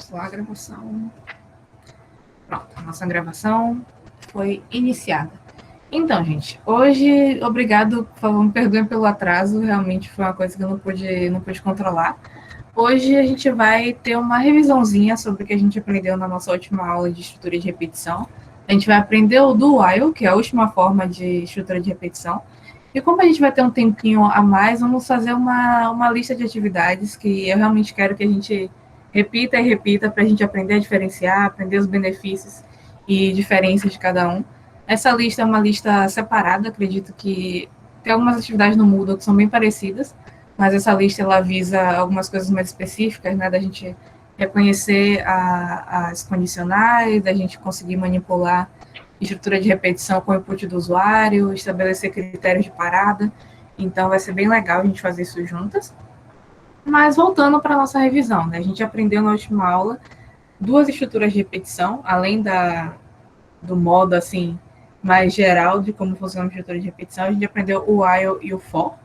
Vamos lá, gravação. Pronto, a nossa gravação foi iniciada. Então, gente, hoje, obrigado, por favor, me perdoem pelo atraso, realmente foi uma coisa que eu não pude controlar. Hoje a gente vai ter uma revisãozinha sobre o que a gente aprendeu na nossa última aula de estrutura de repetição. A gente vai aprender o do while, que é a última forma de estrutura de repetição. E como a gente vai ter um tempinho a mais, vamos fazer uma lista de atividades que eu realmente quero que a gente repita e repita para a gente aprender a diferenciar, aprender os benefícios e diferenças de cada um. Essa lista é uma lista separada, acredito que tem algumas atividades no Moodle que são bem parecidas, mas essa lista ela visa algumas coisas mais específicas, né, da gente reconhecer as condicionais, da gente conseguir manipular estrutura de repetição com o input do usuário, estabelecer critérios de parada. Então, vai ser bem legal a gente fazer isso juntas. Mas voltando para a nossa revisão, né? A gente aprendeu na última aula duas estruturas de repetição, além do modo assim mais geral de como funciona a estrutura de repetição, a gente aprendeu o while e o for.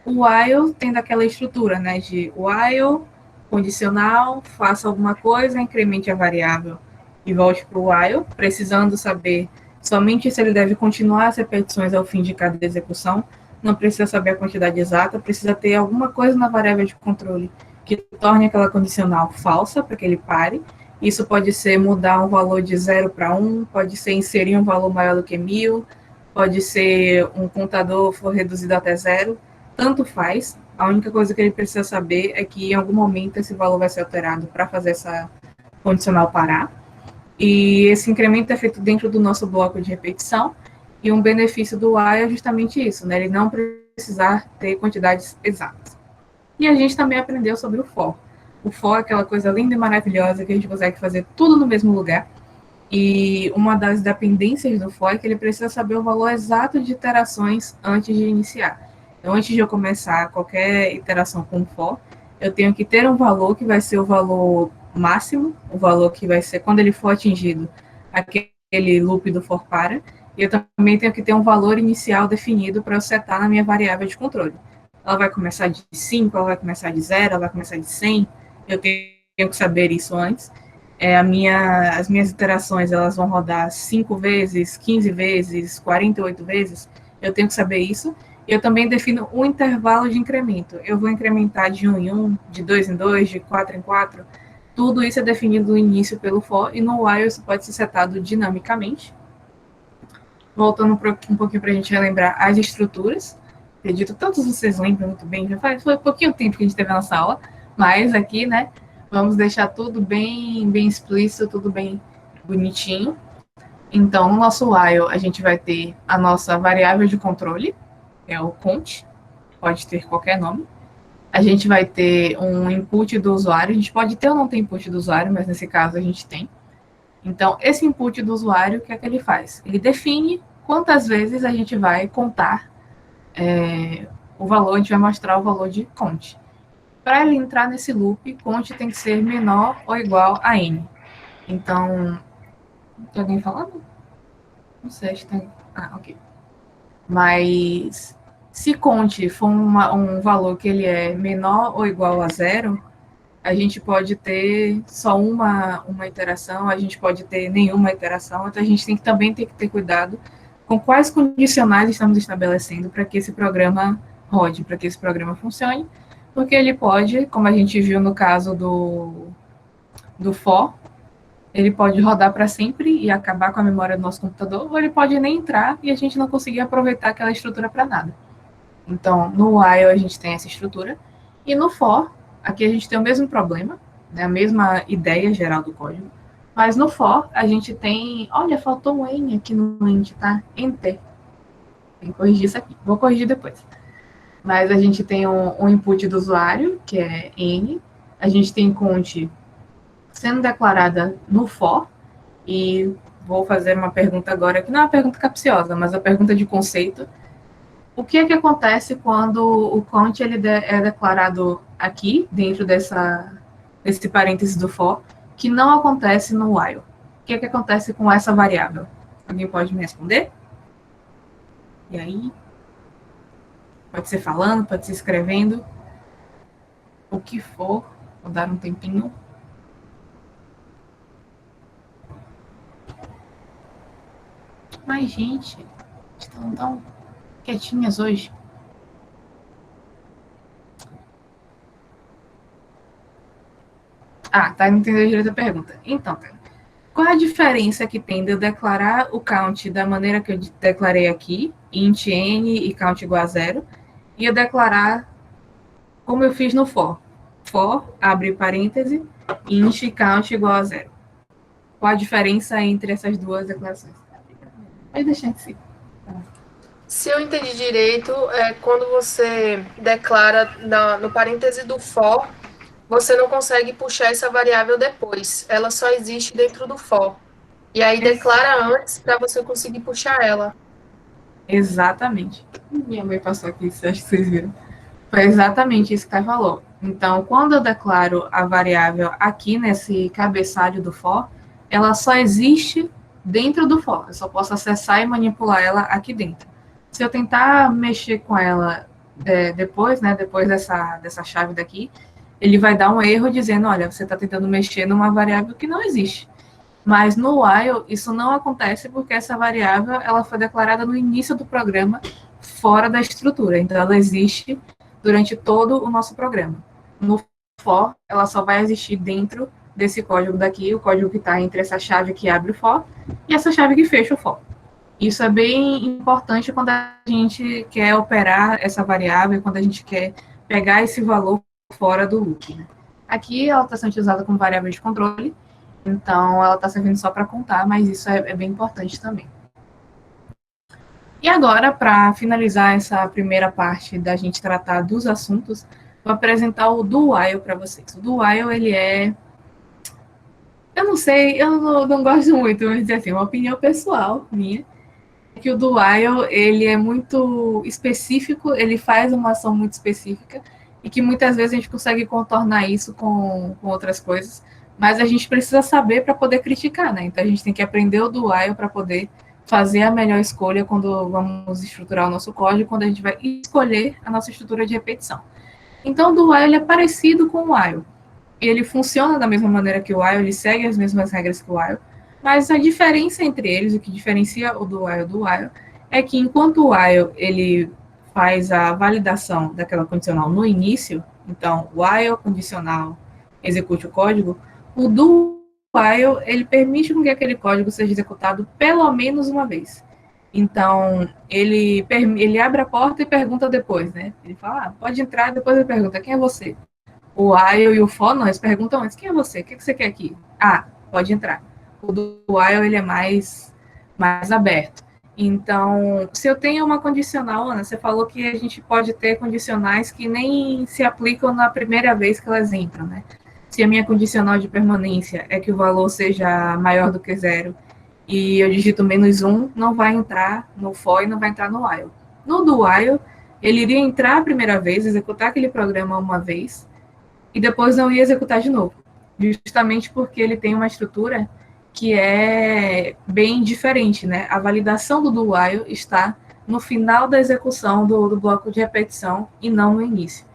O while tem daquela estrutura, né, de while, condicional, faça alguma coisa, incremente a variável e volte para o while, precisando saber somente se ele deve continuar as repetições ao fim de cada execução, não precisa saber a quantidade exata, precisa ter alguma coisa na variável de controle que torne aquela condicional falsa, para que ele pare. Isso pode ser mudar um valor de 0 para 1, pode ser inserir um valor maior do que 1000, pode ser um contador for reduzido até 0, tanto faz. A única coisa que ele precisa saber é que em algum momento esse valor vai ser alterado para fazer essa condicional parar. E esse incremento é feito dentro do nosso bloco de repetição. E um benefício do while é justamente isso, né? Ele não precisar ter quantidades exatas. E a gente também aprendeu sobre o for. O for é aquela coisa linda e maravilhosa que a gente consegue fazer tudo no mesmo lugar. E uma das dependências do for é que ele precisa saber o valor exato de iterações antes de iniciar. Então, antes de eu começar qualquer iteração com for, eu tenho que ter um valor que vai ser o valor máximo, o valor que vai ser quando ele for atingido, aquele loop do for para, e eu também tenho que ter um valor inicial definido para eu setar na minha variável de controle. Ela vai começar de 5, ela vai começar de 0, ela vai começar de 100, eu tenho que saber isso antes. As minhas iterações elas vão rodar 5 vezes, 15 vezes, 48 vezes, eu tenho que saber isso. Eu também defino um intervalo de incremento. Eu vou incrementar de 1 em 1, de 2 em 2, de 4 em 4. Tudo isso é definido no início pelo for, e no while isso pode ser setado dinamicamente. Voltando um pouquinho para a gente relembrar as estruturas. Acredito que todos vocês lembram muito bem, já foi pouquinho tempo que a gente teve a nossa aula, mas aqui, né, vamos deixar tudo bem explícito, tudo bem bonitinho. Então, no nosso while, a gente vai ter a nossa variável de controle, é o count, pode ter qualquer nome. A gente vai ter um input do usuário, a gente pode ter ou não ter input do usuário, mas nesse caso a gente tem. Então, esse input do usuário, o que é que ele faz? Ele define quantas vezes a gente vai contar o valor, a gente vai mostrar o valor de count. Para ele entrar nesse loop, count tem que ser menor ou igual a n. Então, tem alguém falando? Não sei, acho que tem. Ah, ok. Mas se count for um valor que ele é menor ou igual a zero, a gente pode ter só uma iteração, a gente pode ter nenhuma iteração, então a gente também tem que ter cuidado com quais condicionais estamos estabelecendo para que esse programa rode, para que esse programa funcione, porque ele pode, como a gente viu no caso do for, ele pode rodar para sempre e acabar com a memória do nosso computador, ou ele pode nem entrar e a gente não conseguir aproveitar aquela estrutura para nada. Então, no while a gente tem essa estrutura, e no for, aqui a gente tem o mesmo problema, né, a mesma ideia geral do código, mas no for a gente tem, olha, faltou um N aqui no int, tá? Enter. Tem que corrigir isso aqui, vou corrigir depois. Mas a gente tem um input do usuário, que é N, a gente tem count sendo declarada no for, e vou fazer uma pergunta agora, que não é uma pergunta capciosa, mas a pergunta de conceito. O que é que acontece quando o count ele é declarado aqui, dentro desse parênteses do for, que não acontece no while? O que é que acontece com essa variável? Alguém pode me responder? E aí? Pode ser falando, pode ser escrevendo. O que for. Vou dar um tempinho. Mas, gente, estão tão quietinhas hoje. Tá, não entendeu direito a pergunta. Então, qual a diferença que tem de eu declarar o count da maneira que eu declarei aqui, int n e count igual a zero, e eu declarar como eu fiz no for. For, abre parêntese, int count igual a zero. Qual a diferença entre essas duas declarações? Pode deixar de si. Se eu entendi direito, é quando você declara no parêntese do for, você não consegue puxar essa variável depois. Ela só existe dentro do for. E aí declara antes para você conseguir puxar ela. Exatamente. Minha mãe passou aqui, acho que vocês viram. Foi exatamente isso que ela falou. Então, quando eu declaro a variável aqui nesse cabeçalho do for, ela só existe dentro do for. Eu só posso acessar e manipular ela aqui dentro. Se eu tentar mexer com ela depois, né, depois dessa chave daqui, ele vai dar um erro dizendo, olha, você está tentando mexer numa variável que não existe. Mas no while, isso não acontece porque essa variável ela foi declarada no início do programa, fora da estrutura. Então, ela existe durante todo o nosso programa. No for, ela só vai existir dentro desse código daqui, o código que está entre essa chave que abre o for e essa chave que fecha o for. Isso é bem importante quando a gente quer operar essa variável, quando a gente quer pegar esse valor fora do loop. Né? Aqui ela está sendo usada como variável de controle, então ela está servindo só para contar, mas isso é bem importante também. E agora, para finalizar essa primeira parte da gente tratar dos assuntos, vou apresentar o do while para vocês. O do while, ele é... Eu não sei, eu não gosto muito, mas dizer assim, uma opinião pessoal minha, que o do while, ele é muito específico, ele faz uma ação muito específica, e que muitas vezes a gente consegue contornar isso com outras coisas, mas a gente precisa saber para poder criticar, né? Então a gente tem que aprender o do while para poder fazer a melhor escolha quando vamos estruturar o nosso código, quando a gente vai escolher a nossa estrutura de repetição. Então o do while ele é parecido com o while. Ele funciona da mesma maneira que o while, ele segue as mesmas regras que o while, mas a diferença entre eles, o que diferencia o do while, é que enquanto o while ele faz a validação daquela condicional no início, então while condicional execute o código, o do while ele permite que aquele código seja executado pelo menos uma vez. Então, ele abre a porta e pergunta depois, né? Ele fala, pode entrar, depois ele pergunta, quem é você? O while e o for, não, eles perguntam antes, quem é você? O que você quer aqui? Pode entrar. O do while, ele é mais aberto. Então, se eu tenho uma condicional, Ana, você falou que a gente pode ter condicionais que nem se aplicam na primeira vez que elas entram, né? Se a minha condicional de permanência é que o valor seja maior do que zero e eu digito -1, não vai entrar no for e não vai entrar no while. No do while, ele iria entrar a primeira vez, executar aquele programa uma vez, e depois não ia executar de novo, justamente porque ele tem uma estrutura que é bem diferente, né? A validação do while está no final da execução do bloco de repetição e não no início.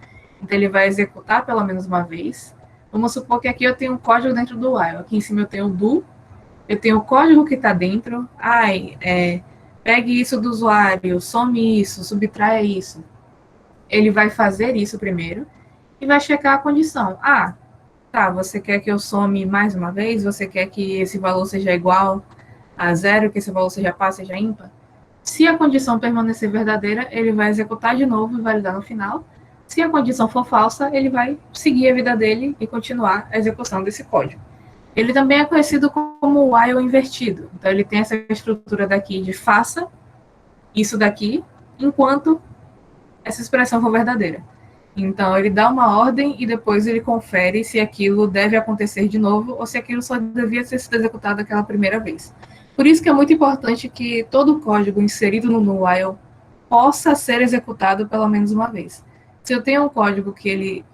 Então, ele vai executar pelo menos uma vez. Vamos supor que aqui eu tenho um código dentro do while. Aqui em cima eu tenho o do, eu tenho o código que está dentro. Pegue isso do usuário, some isso, subtraia isso. Ele vai fazer isso primeiro e vai checar a condição. Tá, você quer que eu some mais uma vez? Você quer que esse valor seja igual a zero, que esse valor seja par, seja ímpar? Se a condição permanecer verdadeira, ele vai executar de novo e validar no final. Se a condição for falsa, ele vai seguir a vida dele e continuar a execução desse código. Ele também é conhecido como while invertido. Então, ele tem essa estrutura daqui de faça isso daqui, enquanto essa expressão for verdadeira. Então, ele dá uma ordem e depois ele confere se aquilo deve acontecer de novo ou se aquilo só devia ter sido executado aquela primeira vez. Por isso que é muito importante que todo o código inserido no while possa ser executado pelo menos uma vez. Se eu tenho um código que ele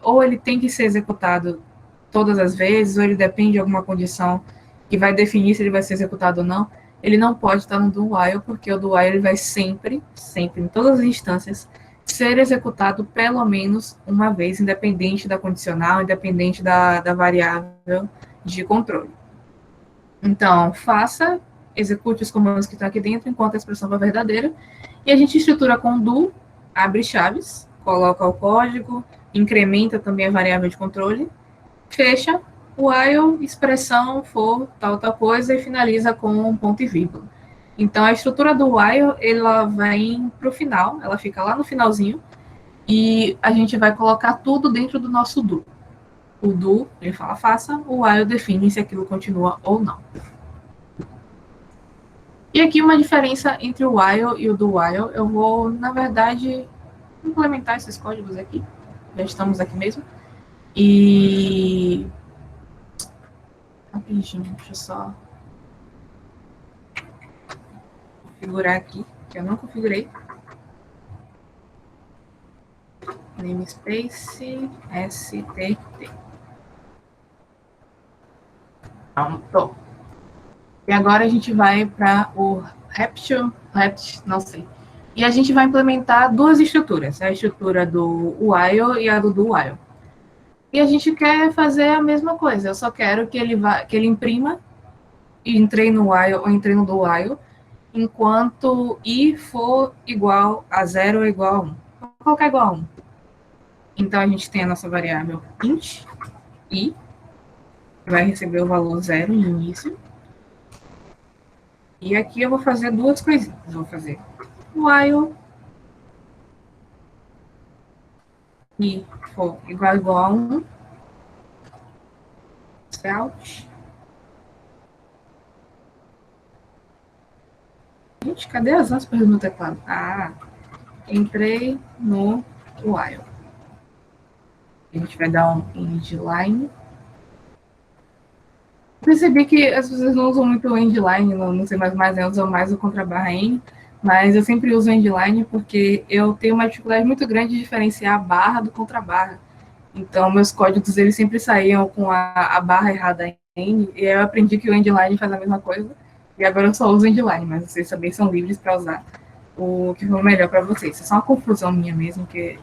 tem que ser executado todas as vezes, ou ele depende de alguma condição que vai definir se ele vai ser executado ou não, ele não pode estar no do while, porque o do while ele vai sempre, em todas as instâncias, ser executado pelo menos uma vez, independente da condicional, independente da variável de controle. Então, faça execute os comandos que estão aqui dentro enquanto a expressão for verdadeira. E a gente estrutura com do, abre chaves, coloca o código, incrementa também a variável de controle, fecha, while, expressão for tal coisa e finaliza com um ponto e vírgula. Então, a estrutura do while, ela vai para o final, ela fica lá no finalzinho, e a gente vai colocar tudo dentro do nosso do. O do, ele fala faça, o while define se aquilo continua ou não. E aqui uma diferença entre o while e o do while, eu vou, na verdade, implementar esses códigos aqui, já estamos aqui mesmo, e... rapidinho, deixa eu só configurar aqui, que eu não configurei. Namespace STT. Pronto. E agora a gente vai para o Rapture, não sei. E a gente vai implementar duas estruturas, a estrutura do while e a do while. E a gente quer fazer a mesma coisa, eu só quero que ele imprima, entrei no while ou entrei no do while, enquanto i for igual a 0 ou igual a 1. Vou colocar igual a 1. Então, a gente tem a nossa variável int, i, que vai receber o valor 0 no início. E aqui eu vou fazer duas coisinhas. Vou fazer while i for igual a 1, out. Gente, cadê as aspas do meu teclado? Ah, entrei no while. A gente vai dar um endline. Percebi que as pessoas não usam muito o endline, não sei mais, eu uso mais o contrabarra N, mas eu sempre uso o endline porque eu tenho uma dificuldade muito grande de diferenciar a barra do contrabarra. Então, meus códigos, eles sempre saíam com a barra errada N, e eu aprendi que o endline faz a mesma coisa, e agora eu só uso o endline, mas vocês também são livres para usar o que for melhor para vocês. É só uma confusão minha mesmo, que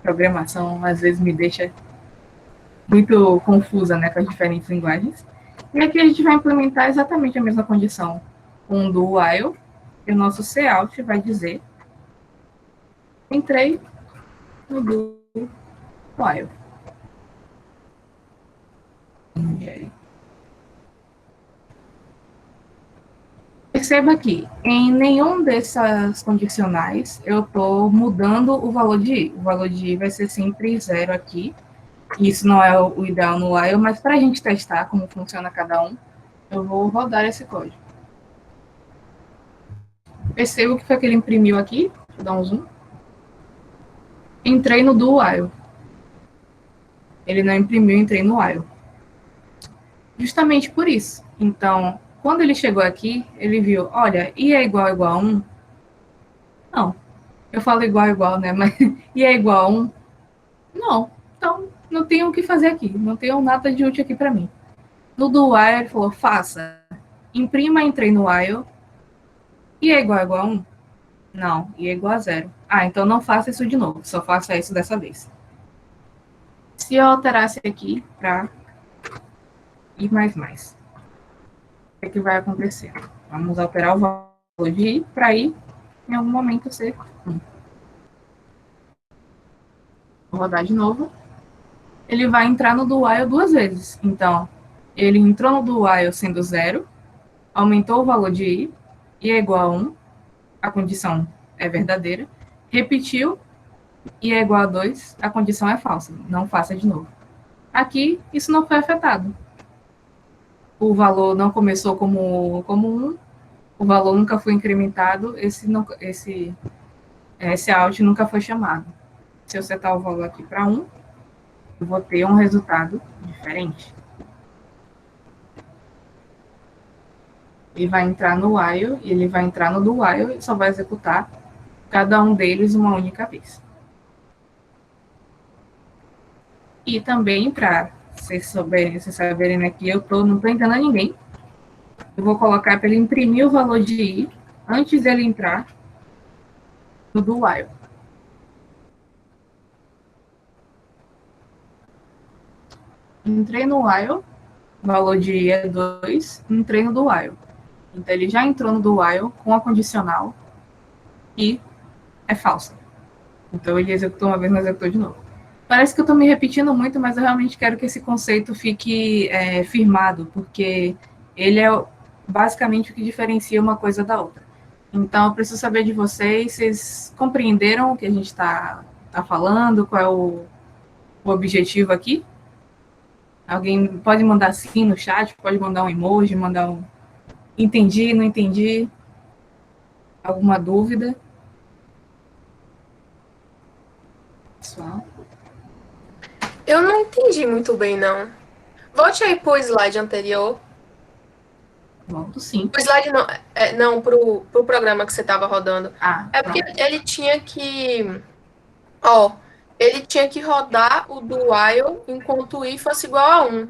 programação às vezes me deixa muito confusa, né, com as diferentes linguagens. E aqui a gente vai implementar exatamente a mesma condição com o do while, e o nosso cout vai dizer entrei no do while. Perceba que em nenhum dessas condicionais eu estou mudando o valor de i. O valor de i vai ser sempre 0 aqui. Isso não é o ideal no while, mas para a gente testar como funciona cada um, eu vou rodar esse código. Perceba o que foi que ele imprimiu aqui. Deixa eu dar um zoom. Entrei no do while. Ele não imprimiu, entrei no while. Justamente por isso. Então, quando ele chegou aqui, ele viu, olha, i é igual a 1? Não. Eu falo igual, né? Mas i é igual a 1? Não. Então, não tenho o que fazer aqui. Não tenho nada de útil aqui para mim. No do while, ele falou, faça. Imprima, entrei no while. I é igual a 1? Não. I é igual a 0. Ah, então não faça isso de novo. Só faça isso dessa vez. Se eu alterasse aqui para i++, o que vai acontecer? Vamos alterar o valor de i para i em algum momento ser 1. Vou rodar de novo. Ele vai entrar no do while duas vezes. Então, ele entrou no do while sendo 0, aumentou o valor de i é igual a 1, a condição é verdadeira, repetiu, i é igual a 2, a condição é falsa, não faça de novo. Aqui, isso não foi afetado. O valor não começou como 1, o valor nunca foi incrementado, esse out nunca foi chamado. Se eu setar o valor aqui para 1, eu vou ter um resultado diferente. Ele vai entrar no while, e ele vai entrar no do while e só vai executar cada um deles uma única vez. E também, para vocês saberem aqui, eu não estou enganando ninguém. Eu vou colocar para ele imprimir o valor de i antes dele entrar no do while. Entrei no while, valor de i é 2, entrei no do while. Então, ele já entrou no do while com a condicional e é falsa. Então, ele executou uma vez, não executou de novo. Parece que eu estou me repetindo muito, mas eu realmente quero que esse conceito fique firmado, porque ele é basicamente o que diferencia uma coisa da outra. Então, eu preciso saber de vocês compreenderam o que a gente está falando, qual é o objetivo aqui? Alguém pode mandar sim no chat, pode mandar um emoji, mandar um entendi, não entendi, alguma dúvida? Pessoal? Eu não entendi muito bem, não. Volte aí pro slide anterior. Volto sim. O slide não, pro programa que você estava rodando. É porque pronto. ele tinha que. Ele tinha que rodar o do while enquanto o i fosse igual a 1.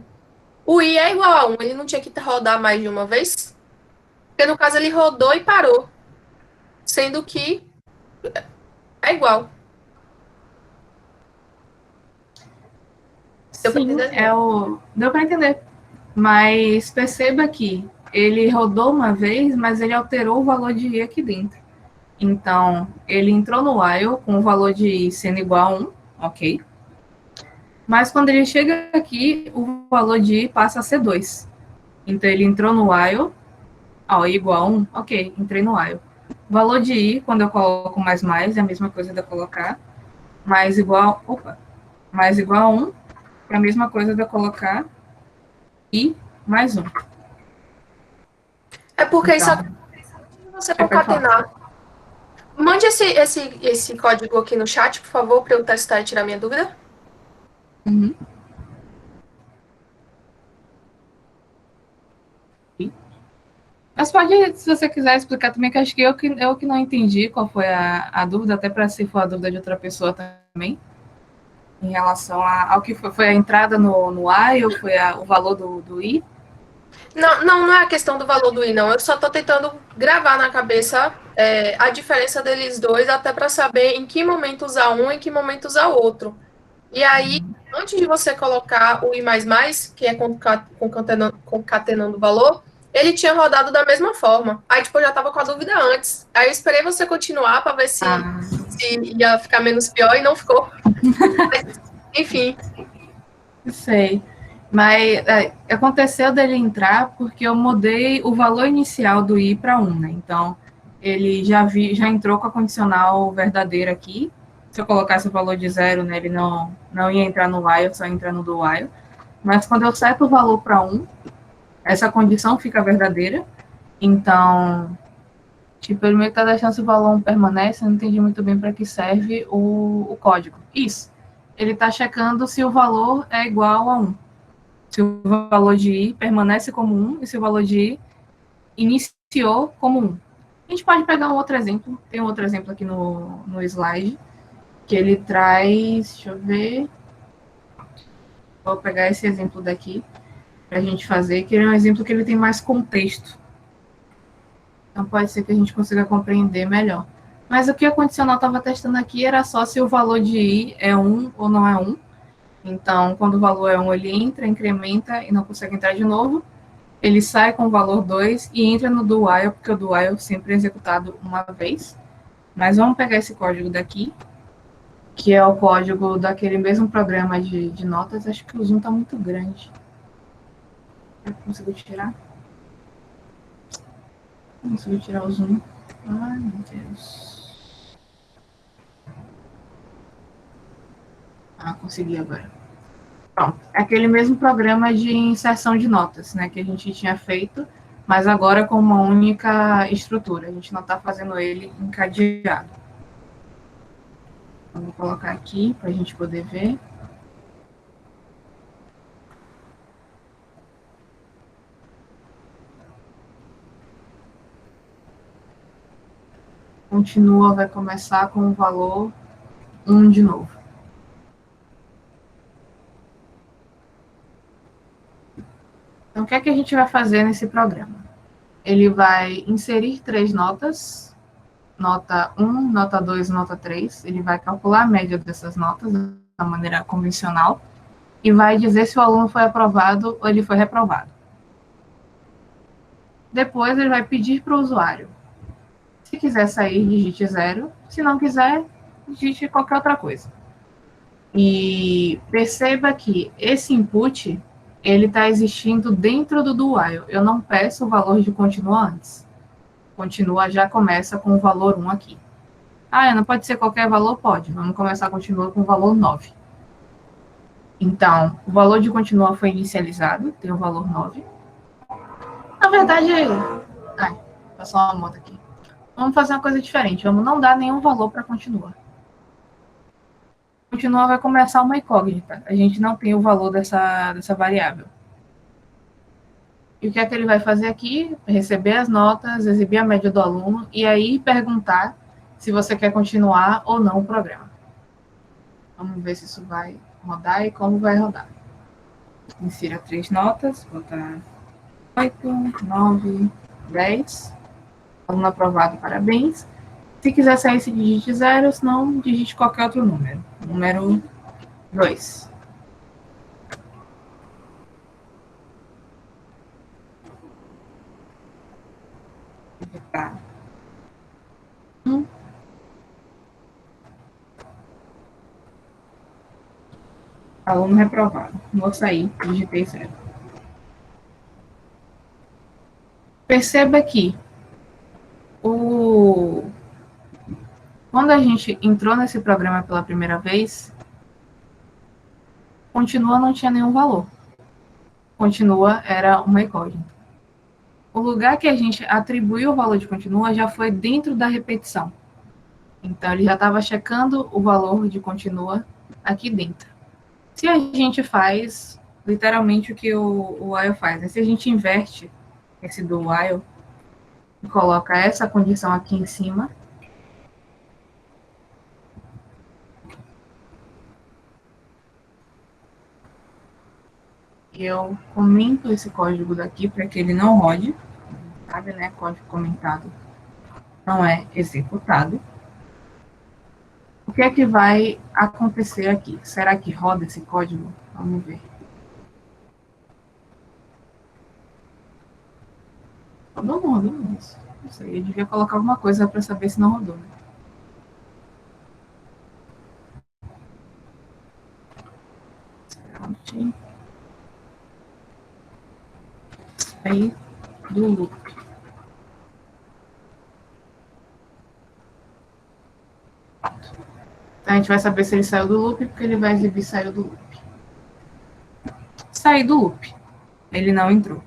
O i é igual a 1, ele não tinha que rodar mais de uma vez? Porque no caso ele rodou e parou. Sendo que é igual. Deu pra Sim, entender? deu para entender. Mas perceba que ele rodou uma vez, mas ele alterou o valor de i aqui dentro. Então, ele entrou no while com o valor de i sendo igual a 1, ok. Mas quando ele chega aqui, o valor de i passa a ser 2. Então, ele entrou no while, i igual a 1, ok, entrei no while. O valor de i, quando eu coloco mais, é a mesma coisa de eu colocar mais igual a 1, é a mesma coisa de eu colocar i mais 1. É porque Então, isso aqui você concatenar. Mande esse código aqui no chat, por favor, para eu testar e tirar minha dúvida. Uhum. Mas pode, se você quiser explicar também, que acho que eu que não entendi qual foi a dúvida, até para se for a dúvida de outra pessoa também, em relação ao que foi a entrada no I ou foi o valor do I? Não é a questão do valor do i, não. Eu só estou tentando gravar na cabeça a diferença deles dois, até para saber em que momento usar um e em que momento usar o outro. E aí, antes de você colocar o i++, que é concatenando o valor, ele tinha rodado da mesma forma. Aí, tipo, eu já estava com a dúvida antes. Aí eu esperei você continuar para ver se ia ficar menos pior e não ficou. Mas, enfim. Sei. Mas aconteceu dele entrar porque eu mudei o valor inicial do I para 1, né? Então, ele já entrou com a condicional verdadeira aqui. Se eu colocasse o valor de 0, né, ele não ia entrar no while, só entra no do while. Mas quando eu seto o valor para 1, essa condição fica verdadeira. Então, tipo, ele meio que está deixando se o valor 1 permanece, eu não entendi muito bem para que serve o código. Isso. Ele está checando se o valor é igual a 1. Se o valor de i permanece como 1 e se o valor de i iniciou como 1. A gente pode pegar um outro exemplo. Tem um outro exemplo aqui no slide, que ele traz, deixa eu ver, vou pegar esse exemplo daqui para a gente fazer, que ele é um exemplo que ele tem mais contexto. Então pode ser que a gente consiga compreender melhor. Mas o que a condicional estava testando aqui era só se o valor de i é 1 ou não é 1. Então, quando o valor é 1, ele entra, incrementa e não consegue entrar de novo. Ele sai com o valor 2 e entra no do while, porque o do while sempre é executado uma vez. Mas vamos pegar esse código daqui, que é o código daquele mesmo programa de notas. Acho que o zoom está muito grande. Eu consigo tirar? Não consigo tirar o zoom. Ai, meu Deus. Consegui agora. Pronto. É aquele mesmo programa de inserção de notas, né, que a gente tinha feito, mas agora com uma única estrutura. A gente não está fazendo ele encadeado. Vou colocar aqui para a gente poder ver. Continua, vai começar com o valor 1 de novo. Então, o que é que a gente vai fazer nesse programa? Ele vai inserir 3 notas, nota 1, nota 2 e nota 3. Ele vai calcular a média dessas notas da maneira convencional e vai dizer se o aluno foi aprovado ou ele foi reprovado. Depois ele vai pedir para o usuário. Se quiser sair, digite 0. Se não quiser, digite qualquer outra coisa. E perceba que esse input, ele está existindo dentro do while. Eu não peço o valor de continua antes. Continua já começa com o valor 1 aqui. Ah, não pode ser qualquer valor? Pode. Vamos começar continua com o valor 9. Então, o valor de continua foi inicializado, tem o valor 9. Na verdade, ai, passou uma moto aqui. Vamos fazer uma coisa diferente. Vamos não dar nenhum valor para continua. Continua vai começar uma incógnita. A gente não tem o valor dessa variável. E o que é que ele vai fazer aqui? Receber as notas, exibir a média do aluno e aí perguntar se você quer continuar ou não o programa. Vamos ver se isso vai rodar e como vai rodar. Insira 3 notas, botar 8, 9, 10. Aluno aprovado, parabéns. Se quiser sair, se digite 0, senão digite qualquer outro número. Número 2. Digitar 1. Aluno reprovado. Vou sair, digitei 0. Perceba que quando a gente entrou nesse programa pela primeira vez, continua não tinha nenhum valor. Continua era uma incógnita. O lugar que a gente atribuiu o valor de continua já foi dentro da repetição. Então, ele já estava checando o valor de continua aqui dentro. Se a gente faz literalmente o que o while faz, né? Se a gente inverte esse do while e coloca essa condição aqui em cima, eu comento esse código daqui para que ele não rode, sabe, né? Código comentado não é executado. O que é que vai acontecer aqui? Será que roda esse código? Vamos ver. Rodou não, rodou não. Não sei, eu devia colocar alguma coisa para saber se não rodou. Né? Aí, do loop. Então, a gente vai saber se ele saiu do loop, porque ele vai exibir saiu do loop. Sair do loop. Ele não entrou.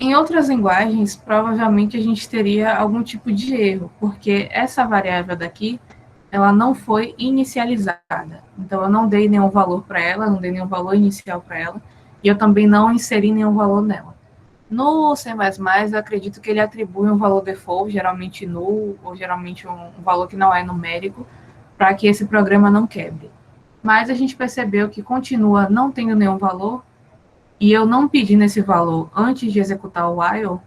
Em outras linguagens, provavelmente a gente teria algum tipo de erro, porque essa variável daqui, ela não foi inicializada. Então, eu não dei nenhum valor para ela, não dei nenhum valor inicial para ela, e eu também não inseri nenhum valor nela. No C++, eu acredito que ele atribui um valor default, geralmente null, ou geralmente um valor que não é numérico, para que esse programa não quebre. Mas a gente percebeu que continua não tendo nenhum valor, e eu não pedindo esse valor antes de executar o while,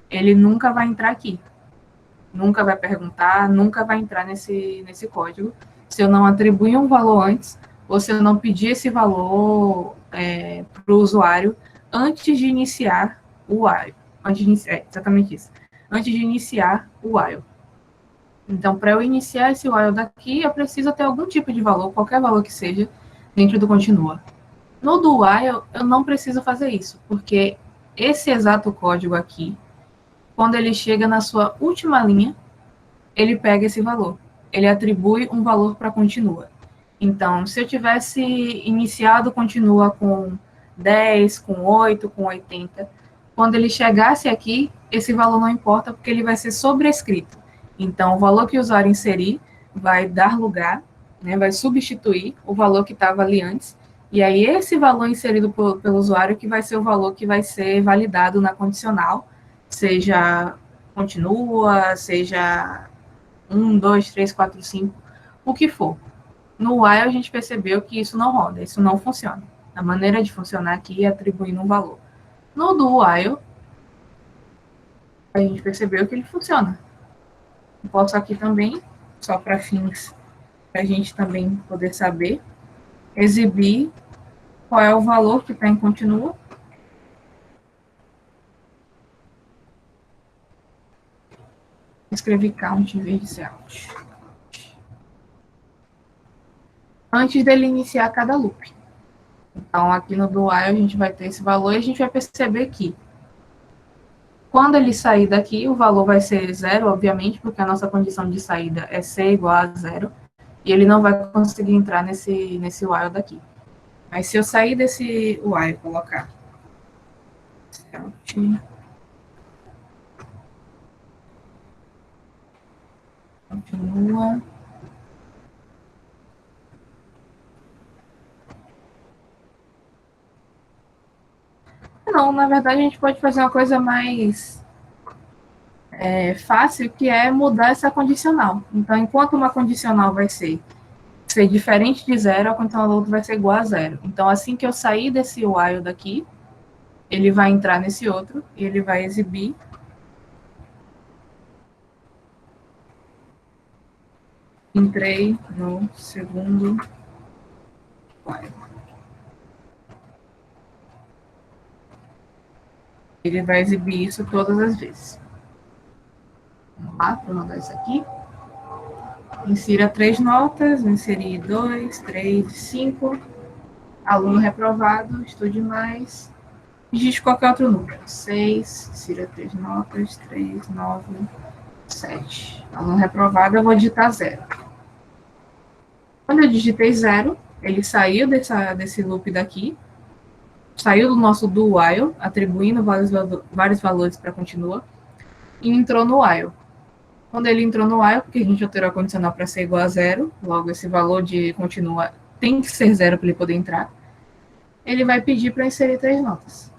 ele nunca vai entrar aqui. Nunca vai perguntar, nunca vai entrar nesse código, se eu não atribuir um valor antes, ou se eu não pedir esse valor para o usuário antes de iniciar o while. Exatamente isso. Antes de iniciar o while. Então, para eu iniciar esse while daqui, eu preciso ter algum tipo de valor, qualquer valor que seja, dentro do continua. No do while, eu não preciso fazer isso, porque esse exato código aqui, quando ele chega na sua última linha, ele pega esse valor. Ele atribui um valor para continua. Então, se eu tivesse iniciado continua com 10, com 8, com 80, quando ele chegasse aqui, esse valor não importa, porque ele vai ser sobrescrito. Então, o valor que o usuário inserir vai dar lugar, né, vai substituir o valor que estava ali antes, e aí esse valor inserido pelo usuário que vai ser o valor que vai ser validado na condicional, seja continua, seja 1, 2, 3, 4, 5, o que for. No while, a gente percebeu que isso não roda, isso não funciona. A maneira de funcionar aqui é atribuindo um valor. No do while, a gente percebeu que ele funciona. Eu posso aqui também, só para fins, para a gente também poder saber, exibir qual é o valor que está em continua. Escrevi count em vez de ser out. Antes dele iniciar cada loop. Então, aqui no do while, a gente vai ter esse valor e a gente vai perceber que quando ele sair daqui, o valor vai ser zero, obviamente, porque a nossa condição de saída é C igual a zero, e ele não vai conseguir entrar nesse while daqui. Mas se eu sair desse while, colocar continua. Não, na verdade, a gente pode fazer uma coisa mais fácil, que é mudar essa condicional. Então, enquanto uma condicional vai ser diferente de zero, a condicional do outro vai ser igual a zero. Então, assim que eu sair desse while daqui, ele vai entrar nesse outro e ele vai exibir entrei no segundo while. Ele vai exibir isso todas as vezes. Vamos lá, para mandar isso aqui. Insira 3 notas, inserir 2, 3, 5. Aluno reprovado, estude mais. Digite qualquer outro número. 6, insira 3 notas, 3, 9, 7. Aluno reprovado, eu vou digitar 0. Quando eu digitei 0, ele saiu desse loop daqui, saiu do nosso do while, atribuindo vários valores para continua, e entrou no while. Quando ele entrou no while, porque a gente alterou a condicional para ser igual a 0, logo esse valor de continua tem que ser 0 para ele poder entrar, ele vai pedir para inserir 3 notas.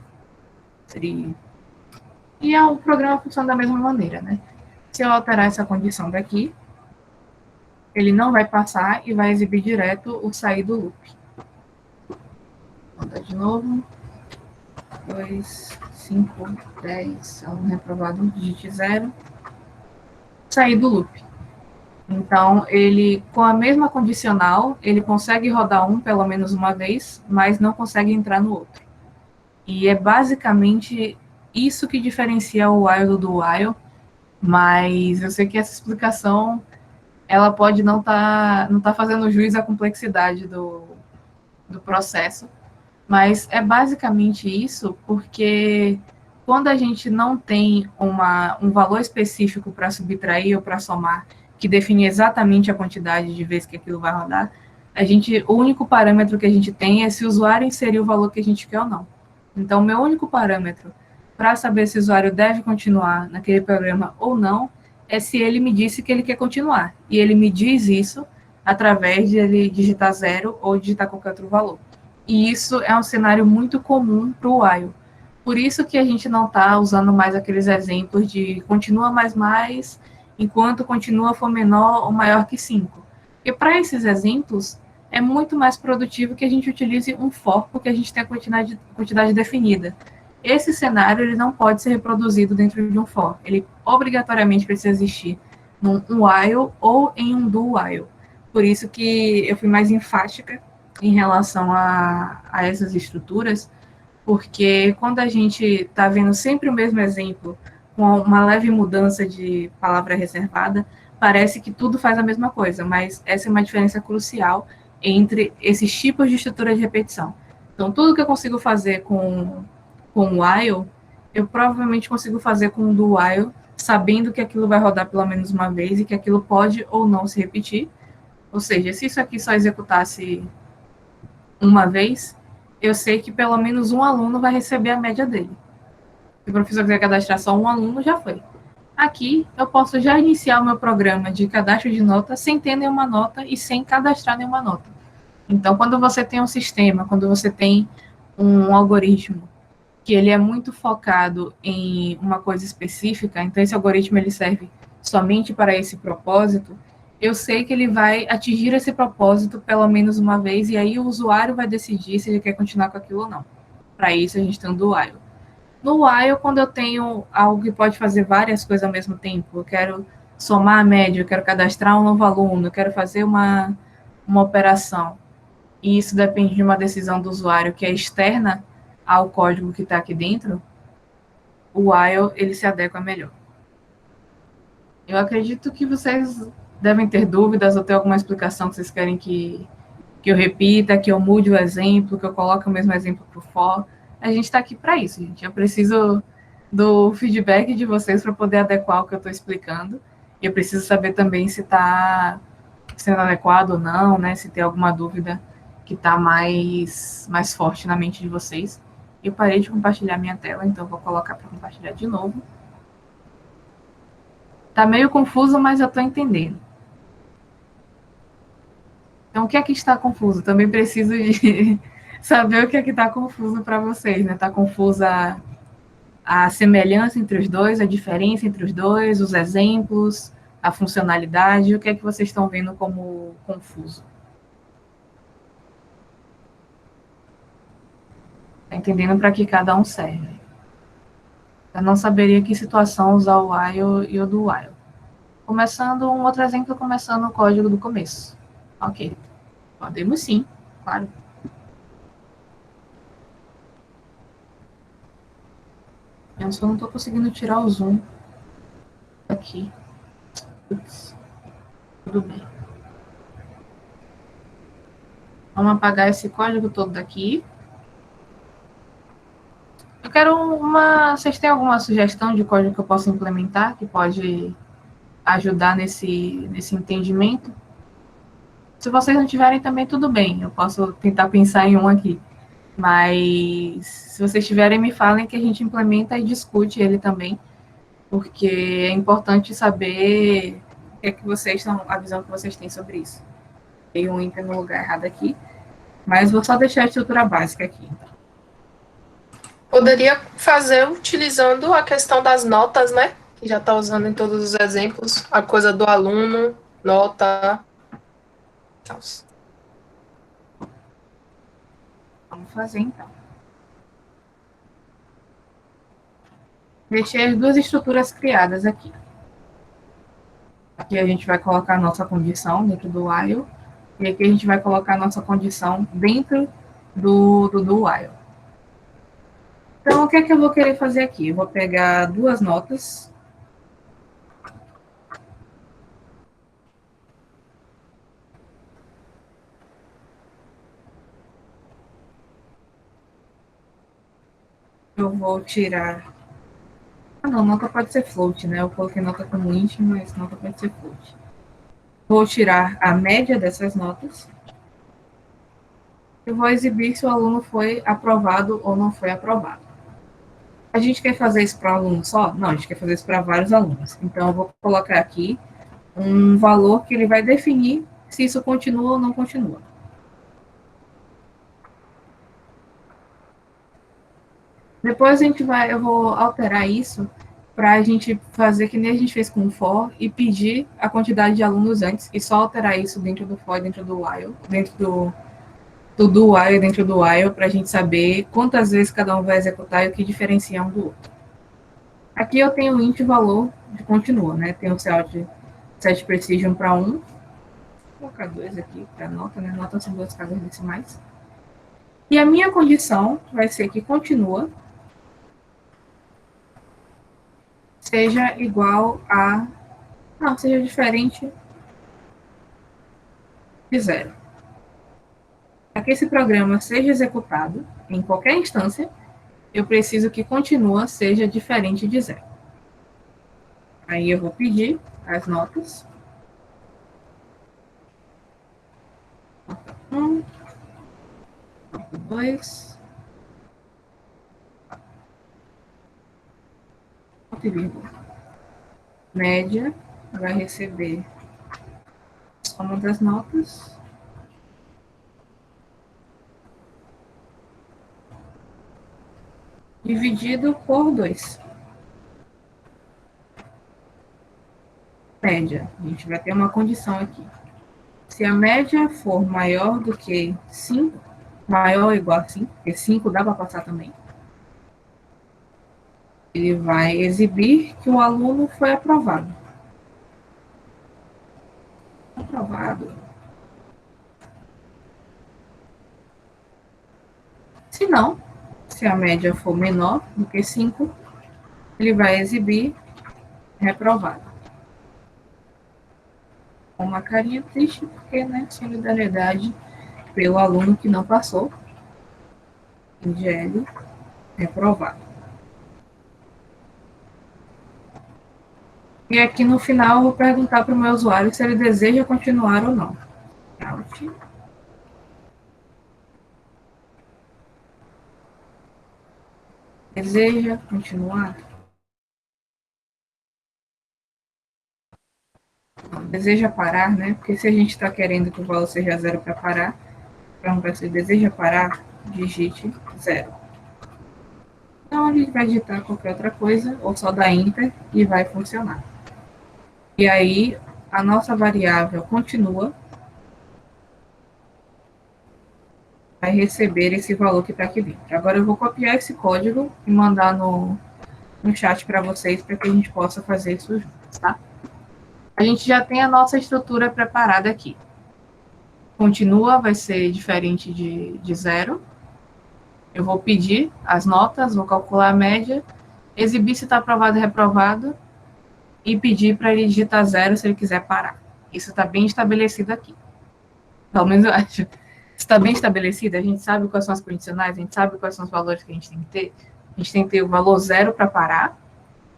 E o programa funciona da mesma maneira, né? Se eu alterar essa condição daqui, ele não vai passar e vai exibir direto o sair do loop. Vou mandar de novo. 2, 5, 10, aluno reprovado, digite 0. Sair do loop. Então, ele, com a mesma condicional, ele consegue rodar um pelo menos uma vez, mas não consegue entrar no outro. E é basicamente isso que diferencia o while do while, mas eu sei que essa explicação ela pode não tá fazendo jus à complexidade do processo, mas é basicamente isso, porque quando a gente não tem um valor específico para subtrair ou para somar, que define exatamente a quantidade de vezes que aquilo vai rodar, o único parâmetro que a gente tem é se o usuário inseriu o valor que a gente quer ou não. Então, meu único parâmetro para saber se o usuário deve continuar naquele programa ou não é se ele me disse que ele quer continuar. E ele me diz isso através de ele digitar 0 ou digitar qualquer outro valor. E isso é um cenário muito comum para o while. Por isso que a gente não está usando mais aqueles exemplos de continua mais, enquanto continua for menor ou maior que 5. Porque para esses exemplos, é muito mais produtivo que a gente utilize um for, porque a gente tem a quantidade definida. Esse cenário ele não pode ser reproduzido dentro de um for. Ele obrigatoriamente precisa existir num while ou em um do while. Por isso que eu fui mais enfática em relação a essas estruturas, porque quando a gente está vendo sempre o mesmo exemplo, com uma leve mudança de palavra reservada, parece que tudo faz a mesma coisa, mas essa é uma diferença crucial entre esses tipos de estrutura de repetição. Então, tudo que eu consigo fazer com while, eu provavelmente consigo fazer com do while, sabendo que aquilo vai rodar pelo menos uma vez e que aquilo pode ou não se repetir. Ou seja, se isso aqui só executasse uma vez, eu sei que pelo menos um aluno vai receber a média dele. Se o professor quiser cadastrar só um aluno, já foi. Aqui, eu posso já iniciar o meu programa de cadastro de nota sem ter nenhuma nota e sem cadastrar nenhuma nota. Então, quando você tem um sistema, quando você tem um algoritmo que ele é muito focado em uma coisa específica, então esse algoritmo ele serve somente para esse propósito, eu sei que ele vai atingir esse propósito pelo menos uma vez, e aí o usuário vai decidir se ele quer continuar com aquilo ou não. Para isso, a gente tem o do while. No while, quando eu tenho algo que pode fazer várias coisas ao mesmo tempo, eu quero somar a média, eu quero cadastrar um novo aluno, eu quero fazer uma operação, e isso depende de uma decisão do usuário que é externa ao código que está aqui dentro, o while ele se adequa melhor. Eu acredito que vocês devem ter dúvidas ou ter alguma explicação que vocês querem que eu repita, que eu mude o exemplo, que eu coloque o mesmo exemplo para o for. A gente está aqui para isso, gente. Eu preciso do feedback de vocês para poder adequar o que eu estou explicando. E eu preciso saber também se está sendo adequado ou não, né? Se tem alguma dúvida que está mais forte na mente de vocês. Eu parei de compartilhar minha tela, então vou colocar para compartilhar de novo. Tá meio confuso, mas eu estou entendendo. Então, o que é que está confuso? Também preciso de saber o que é que está confuso para vocês, né? Está confusa a semelhança entre os dois, a diferença entre os dois, os exemplos, a funcionalidade, o que é que vocês estão vendo como confuso? Tá entendendo para que cada um serve. Eu não saberia que situação usar o while e o do while. Começando, um outro exemplo, começando o código do começo. Ok. Podemos sim, claro. Eu só não estou conseguindo tirar o zoom aqui. Ups. Tudo bem. Vamos apagar esse código todo daqui. Eu quero uma... Vocês têm alguma sugestão de código que eu possa implementar, que pode ajudar nesse entendimento? Se vocês não tiverem também, tudo bem. Eu posso tentar pensar em um aqui. Mas se vocês tiverem, me falem que a gente implementa e discute ele também. Porque é importante saber o que é que vocês estão, a visão que vocês têm sobre isso. Tem um enter no lugar errado aqui. Mas vou só deixar a estrutura básica aqui. Poderia fazer utilizando a questão das notas, né? Que já está usando em todos os exemplos, a coisa do aluno, nota. Vamos fazer então. Deixei as duas estruturas criadas aqui. Aqui a gente vai colocar a nossa condição dentro do while. E aqui a gente vai colocar a nossa condição dentro do while. Então, o que é que eu vou querer fazer aqui? Eu vou pegar duas notas. Eu vou tirar... Ah, não, nota pode ser float, né? Eu coloquei nota como int, mas nota pode ser float. Vou tirar a média dessas notas. Eu vou exibir se o aluno foi aprovado ou não foi aprovado. A gente quer fazer isso para um aluno só? Não, a gente quer fazer isso para vários alunos. Então, eu vou colocar aqui um valor que ele vai definir se isso continua ou não continua. Depois eu vou alterar isso para a gente fazer que nem a gente fez com o for e pedir a quantidade de alunos antes e só alterar isso dentro do for, dentro do while, dentro do while, dentro do while, para a gente saber quantas vezes cada um vai executar e o que diferencia um do outro. Aqui eu tenho o int valor de continua, né? Tem o set precision para 1. Vou colocar 2 aqui para nota, né? Nota são duas casas decimais. E a minha condição vai ser que continua seja igual a... Não, seja diferente de 0. Para que esse programa seja executado em qualquer instância, eu preciso que continua seja diferente de 0. Aí eu vou pedir as notas. Nota 1, nota 2, ponto e vírgula. Média vai receber soma das notas. Dividido por 2. Média. A gente vai ter uma condição aqui. Se a média for maior do que 5, maior ou igual a 5, porque 5 dá para passar também, ele vai exibir que o aluno foi aprovado. Aprovado. Se não, se a média for menor do que 5, ele vai exibir reprovado. uma carinha triste, porque, né, solidariedade pelo aluno que não passou, IGL, reprovado. E aqui no final eu vou perguntar para o meu usuário se ele deseja continuar ou não. Out. Deseja continuar? Não, deseja parar, né? Porque se a gente está querendo que o valor seja zero para parar, perguntar se deseja parar, digite zero. Então a gente vai digitar qualquer outra coisa, ou só dar enter, e vai funcionar. E aí a nossa variável continua, vai receber esse valor que está aqui dentro. Agora eu vou copiar esse código e mandar no chat para vocês, para que a gente possa fazer isso juntos, tá? A gente já tem a nossa estrutura preparada aqui. Continua, vai ser diferente de zero. Eu vou pedir as notas, vou calcular a média, exibir se está aprovado ou reprovado, e pedir para ele digitar zero se ele quiser parar. Isso está bem estabelecido aqui. Pelo menos eu acho. Está bem estabelecido, a gente sabe quais são as condicionais, a gente sabe quais são os valores que a gente tem que ter. A gente tem que ter o valor zero para parar,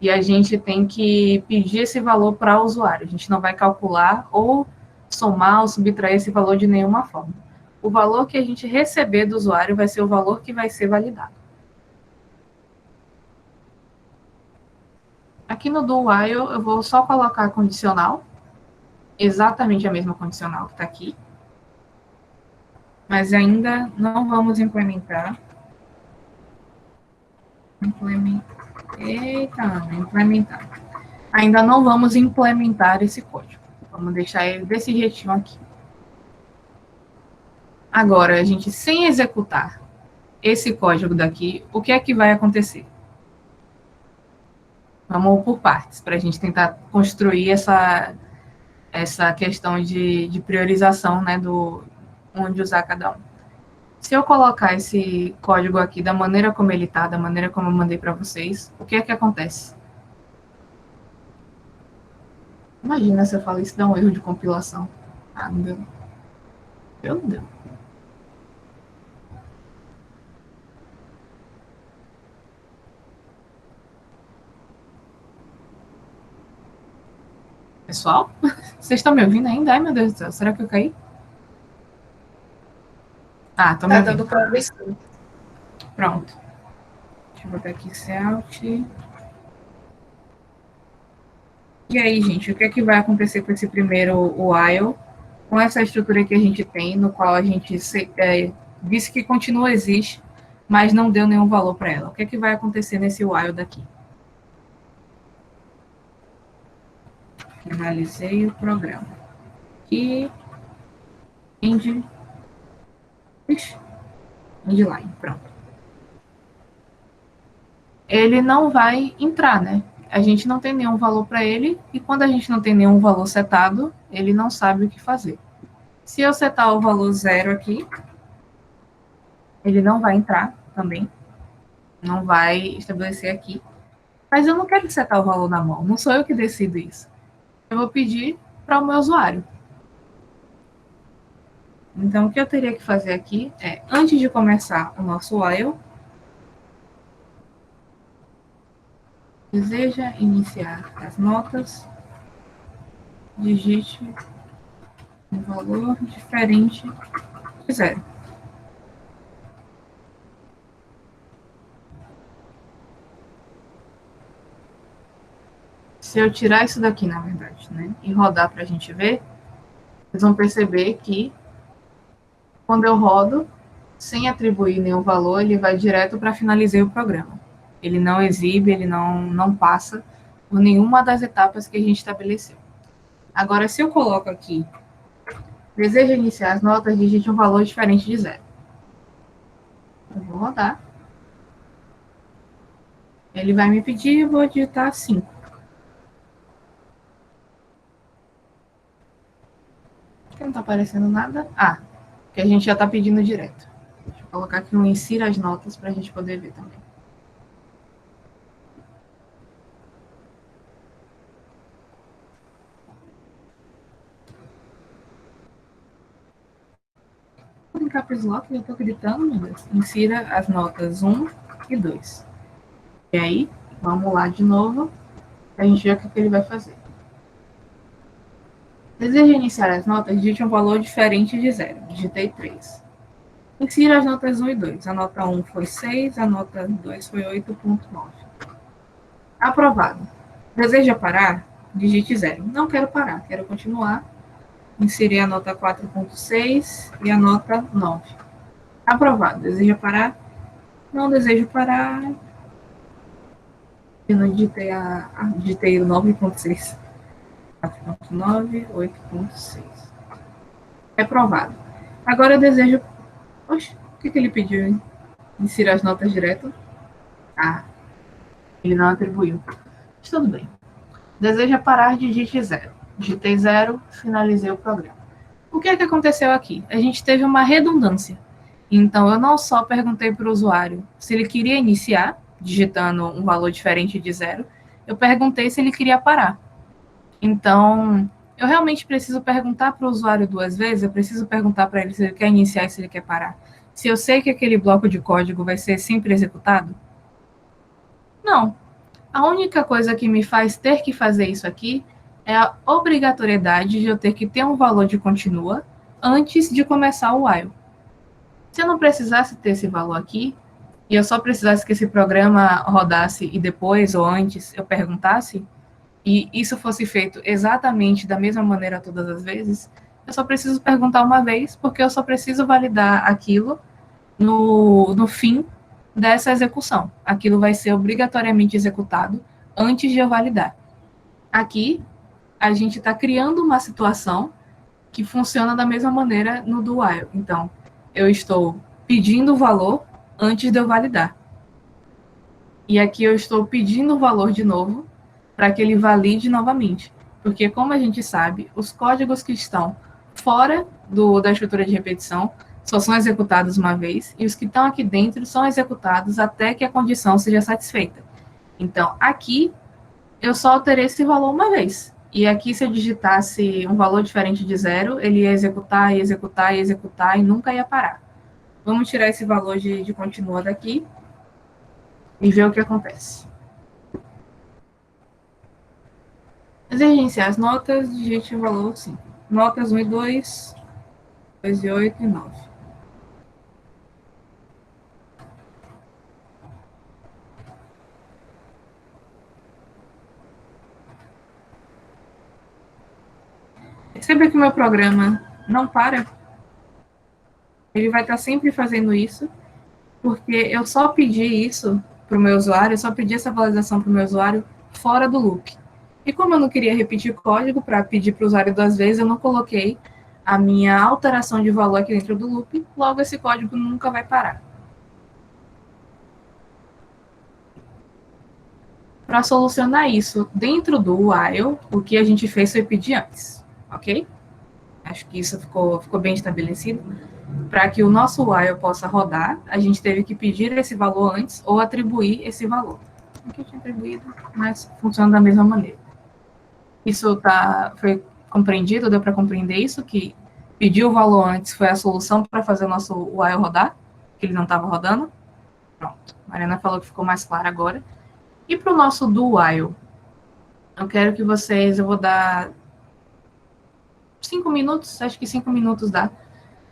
e a gente tem que pedir esse valor para o usuário. A gente não vai calcular ou somar ou subtrair esse valor de nenhuma forma. O valor que a gente receber do usuário vai ser o valor que vai ser validado. Aqui no do while, eu vou só colocar a condicional, exatamente a mesma condicional que está aqui, mas ainda não vamos implementar. Implementar. Ainda não vamos implementar esse código. Vamos deixar ele desse jeitinho aqui. Agora, a gente, sem executar esse código daqui, o que é que vai acontecer? Vamos por partes, para a gente tentar construir essa questão de priorização, né, do onde usar cada um. Se eu colocar esse código aqui da maneira como ele está, da maneira como eu mandei para vocês, o que é que acontece? Imagina se eu falo isso dá um erro de compilação. Ah, não deu. Meu Deus. Pessoal, vocês estão me ouvindo ainda? Ai, meu Deus do céu, será que eu caí? Ah, estão me Tá ouvindo. dando para ver sim. Pronto. Deixa eu botar aqui Alt. E aí, gente, o que é que vai acontecer com esse primeiro while? Com essa estrutura que a gente tem, no qual a gente disse que continua existe, mas não deu nenhum valor para ela. O que é que vai acontecer nesse while daqui? Finalizei o programa. E end line, pronto. Ele não vai entrar, né? A gente não tem nenhum valor para ele, e quando a gente não tem nenhum valor setado, ele não sabe o que fazer. Se eu setar o valor zero aqui, ele não vai entrar também, não vai estabelecer aqui. Mas eu não quero setar o valor na mão, não sou eu que decido isso. Eu vou pedir para o meu usuário. Então, o que eu teria que fazer aqui é, antes de começar o nosso while, deseja iniciar as notas, digite um valor diferente de zero. Se eu tirar isso daqui, na verdade, né, e rodar para a gente ver, vocês vão perceber que quando eu rodo, sem atribuir nenhum valor, ele vai direto para finalizar o programa. Ele não exibe, ele não passa por nenhuma das etapas que a gente estabeleceu. Agora, se eu coloco aqui, deseja iniciar as notas, digite um valor diferente de zero. Eu vou rodar. Ele vai me pedir, eu vou digitar 5. Por que não está aparecendo nada? Ah, que a gente já está pedindo direto. Deixa eu colocar aqui um insira as notas para a gente poder ver também. caps lock, eu estou gritando, meu Deus. Insira as notas 1 e 2. E aí, vamos lá de novo, para a gente ver o que ele vai fazer. Deseja iniciar as notas, digite um valor diferente de 0. Digitei 3. Insira as notas 1 e 2. A nota 1 foi 6, a nota 2 foi 8,9. Aprovado. Deseja parar? Digite 0. Não quero parar, quero continuar. Inserir a nota 4,6 e a nota 9. Aprovado. Deseja parar? Não desejo parar. Eu não digitei digitei o 9,6. 4,9, 8,6. Aprovado. Agora eu desejo... Oxe, o que ele pediu, hein? Insira as notas direto. Ah, ele não atribuiu. Mas tudo bem. Deseja parar, digite 0. Digitei 0, finalizei o programa. O que é que aconteceu aqui? A gente teve uma redundância. Então, eu não só perguntei para o usuário se ele queria iniciar, digitando um valor diferente de 0, eu perguntei se ele queria parar. Então, eu realmente preciso perguntar para o usuário 2 vezes, eu preciso perguntar para ele se ele quer iniciar e se ele quer parar. Se eu sei que aquele bloco de código vai ser sempre executado? Não. A única coisa que me faz ter que fazer isso aqui é a obrigatoriedade de eu ter que ter um valor de continua antes de começar o while. Se eu não precisasse ter esse valor aqui, e eu só precisasse que esse programa rodasse e depois ou antes eu perguntasse, e isso fosse feito exatamente da mesma maneira todas as vezes, eu só preciso perguntar uma vez, porque eu só preciso validar aquilo no fim dessa execução. Aquilo vai ser obrigatoriamente executado antes de eu validar. Aqui, a gente está criando uma situação que funciona da mesma maneira no do while. Então, eu estou pedindo o valor antes de eu validar. E aqui eu estou pedindo o valor de novo para que ele valide novamente. Porque, como a gente sabe, os códigos que estão fora da estrutura de repetição só são executados uma vez, e os que estão aqui dentro são executados até que a condição seja satisfeita. Então, aqui, eu só alterei esse valor uma vez. E aqui, se eu digitasse um valor diferente de 0, ele ia executar, ia executar, ia executar, e nunca ia parar. Vamos tirar esse valor de continua daqui e ver o que acontece. Deseja iniciar as notas, digite o valor 5. Notas 1 e 2, 2 e 8 e 9. Perceba que o meu programa não para. Ele vai estar sempre fazendo isso, porque eu só pedi isso para o meu usuário, eu só pedi essa validação para o meu usuário fora do loop. E como eu não queria repetir o código para pedir para o usuário 2 vezes, eu não coloquei a minha alteração de valor aqui dentro do loop, logo esse código nunca vai parar. Para solucionar isso dentro do while, o que a gente fez foi pedir antes, ok? Acho que isso ficou bem estabelecido. Para que o nosso while possa rodar, a gente teve que pedir esse valor antes ou atribuir esse valor. Aqui eu tinha atribuído, mas funciona da mesma maneira. Isso foi compreendido? Deu para compreender isso? Que pedir o valor antes foi a solução para fazer o nosso while rodar? Que ele não estava rodando? Pronto. A Mariana falou que ficou mais claro agora. E para o nosso do while? Eu quero que eu vou dar 5 minutos, acho que 5 minutos dá.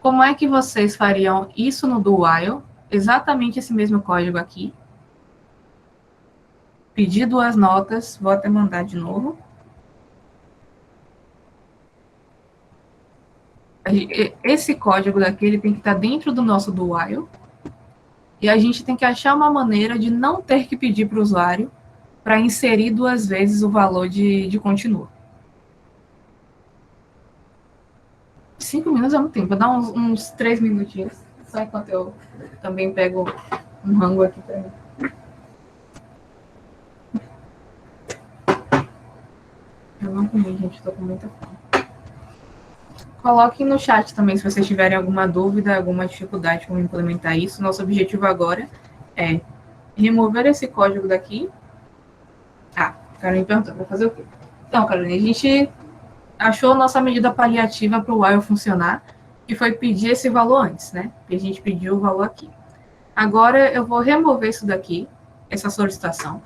Como é que vocês fariam isso no do while? Exatamente esse mesmo código aqui. Pedir 2 notas, vou até mandar de novo. Esse código daqui, ele tem que estar dentro do nosso do while. E a gente tem que achar uma maneira de não ter que pedir para o usuário para inserir 2 vezes o valor de continua. 5 minutos é muito tempo, vou dar uns 3 minutinhos, só enquanto eu também pego um rango aqui para mim. Eu não comi, gente, estou com muita fome. Coloquem no chat também se vocês tiverem alguma dúvida, alguma dificuldade com implementar isso. Nosso objetivo agora é remover esse código daqui. Ah, Caroline perguntou, para fazer o quê? Então, Caroline, a gente achou nossa medida paliativa para o while funcionar, que foi pedir esse valor antes, né? Que a gente pediu o valor aqui. Agora eu vou remover isso daqui, essa solicitação,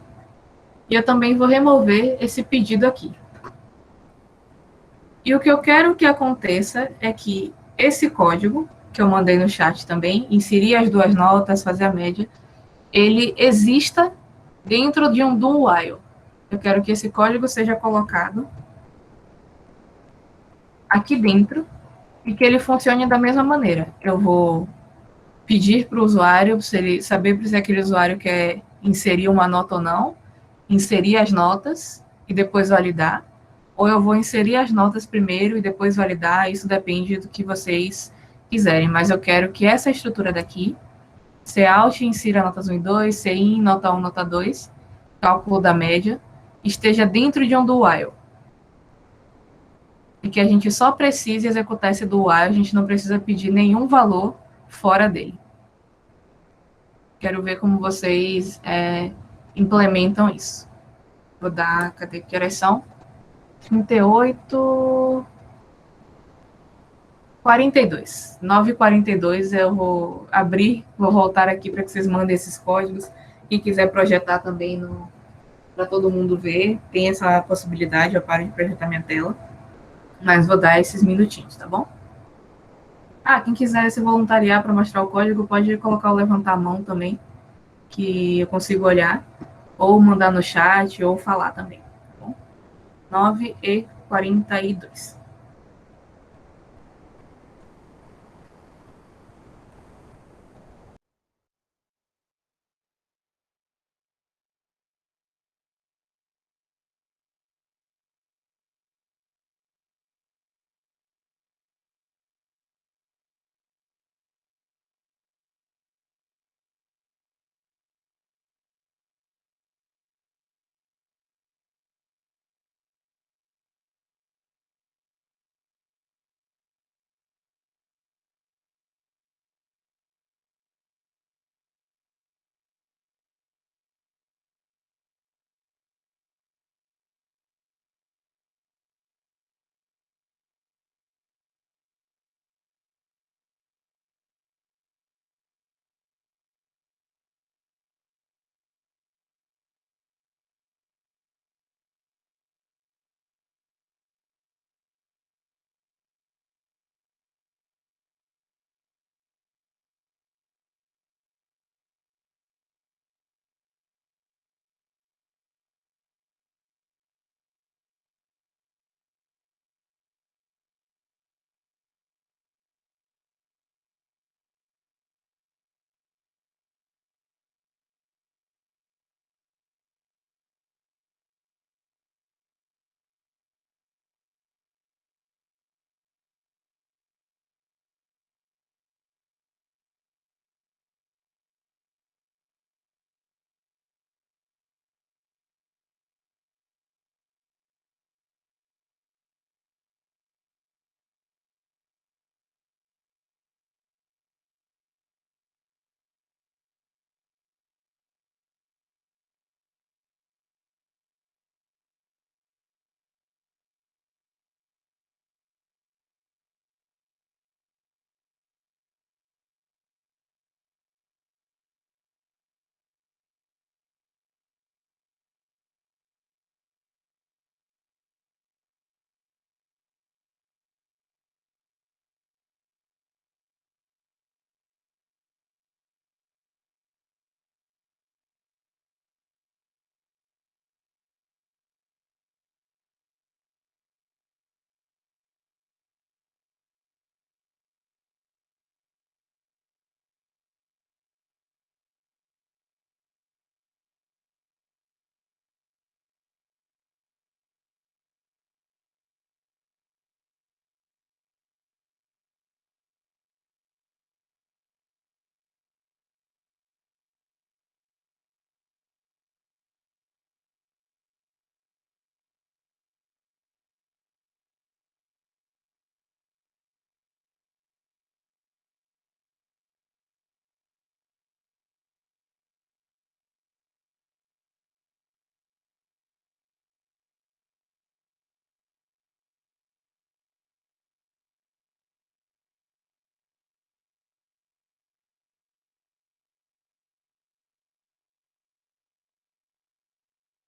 e eu também vou remover esse pedido aqui. E o que eu quero que aconteça é que esse código, que eu mandei no chat também, inserir as duas notas, fazer a média, ele exista dentro de um do while. Eu quero que esse código seja colocado aqui dentro e que ele funcione da mesma maneira. Eu vou pedir para o usuário, se ele saber se aquele usuário quer inserir uma nota ou não, inserir as notas e depois validar, ou eu vou inserir as notas primeiro e depois validar, isso depende do que vocês quiserem, mas eu quero que essa estrutura daqui, Cout, insira notas 1 e 2, Cin, nota 1, nota 2, cálculo da média, esteja dentro de um do while. E que a gente só precise executar esse do while, a gente não precisa pedir nenhum valor fora dele. Quero ver como vocês implementam isso. Vou dar, cadê que horas são? 38, 42. 9h42 eu vou abrir, vou voltar aqui para que vocês mandem esses códigos. Quem quiser projetar também para todo mundo ver, tem essa possibilidade, eu paro de projetar minha tela. Mas vou dar esses minutinhos, tá bom? Ah, quem quiser se voluntariar para mostrar o código, pode colocar o levantar a mão também, que eu consigo olhar, ou mandar no chat, ou falar também, tá bom? 9h42.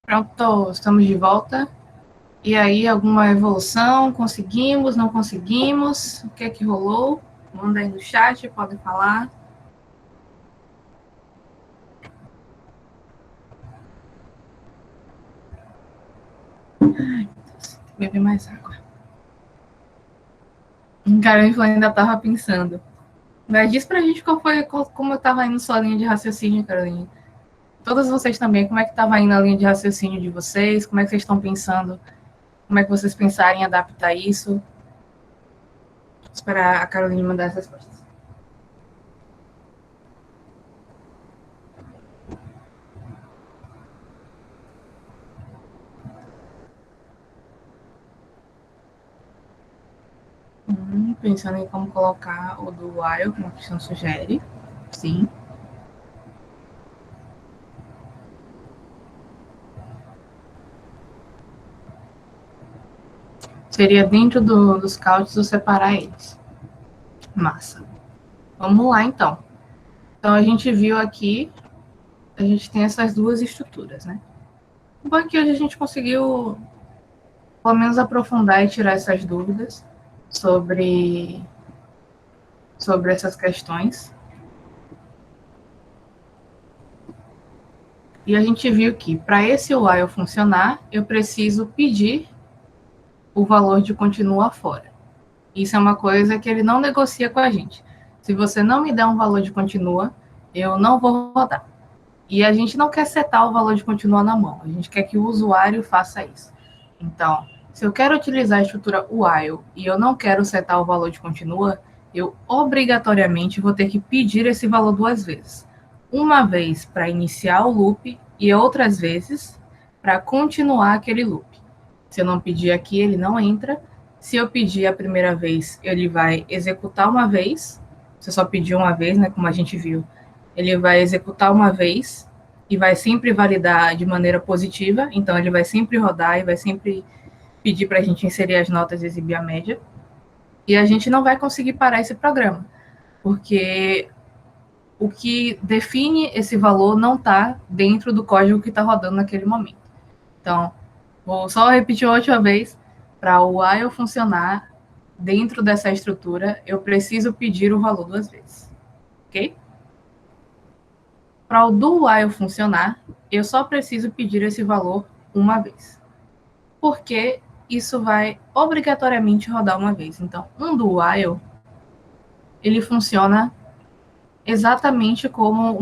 Pronto, estamos de volta. E aí, alguma evolução? Conseguimos, não conseguimos? O que é que rolou? Manda aí no chat, podem falar. Ai, beber mais água. Caramba, ainda estava pensando. Mas diz pra gente como eu estava indo sua linha de raciocínio, Carolina. Todas vocês também, como é que estava indo a linha de raciocínio de vocês? Como é que vocês estão pensando? Como é que vocês pensarem em adaptar isso? Vou esperar a Carolina mandar as respostas. Pensando em como colocar o do while, como a questão sugere. Sim. Seria dentro dos cálculos eu separar eles. Massa. Vamos lá, então. Então, a gente viu aqui, a gente tem essas duas estruturas, né? O bom é que hoje a gente conseguiu, pelo menos, aprofundar e tirar essas dúvidas sobre essas questões. E a gente viu que, para esse while funcionar, eu preciso pedir o valor de continua fora. Isso é uma coisa que ele não negocia com a gente. Se você não me der um valor de continua, eu não vou rodar. E a gente não quer setar o valor de continua na mão, a gente quer que o usuário faça isso. Então, se eu quero utilizar a estrutura while e eu não quero setar o valor de continua, eu obrigatoriamente vou ter que pedir esse valor duas vezes. Uma vez para iniciar o loop e outras vezes para continuar aquele loop. Se eu não pedir aqui, ele não entra. Se eu pedir a primeira vez, ele vai executar uma vez. Se eu só pedir uma vez, né, como a gente viu, ele vai executar uma vez e vai sempre validar de maneira positiva. Então, ele vai sempre rodar e vai sempre pedir para a gente inserir as notas e exibir a média. E a gente não vai conseguir parar esse programa, porque o que define esse valor não está dentro do código que está rodando naquele momento. Então, vou só repetir uma última vez. Para o while funcionar dentro dessa estrutura, eu preciso pedir o valor duas vezes. Ok? Para o do while funcionar, eu só preciso pedir esse valor uma vez. Porque isso vai obrigatoriamente rodar uma vez. Então, um do while, ele funciona exatamente como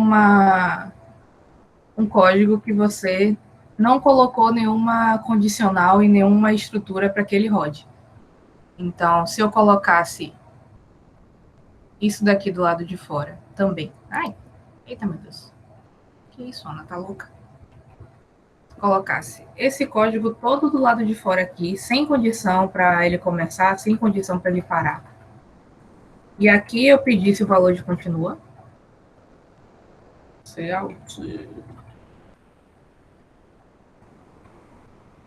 um código que você não colocou nenhuma condicional e nenhuma estrutura para que ele rode. Então, se eu colocasse isso daqui do lado de fora também. Ai, eita, meu Deus. Que isso, Ana, tá louca? Colocasse esse código todo do lado de fora aqui, sem condição para ele começar, sem condição para ele parar. E aqui eu pedisse o valor de continua.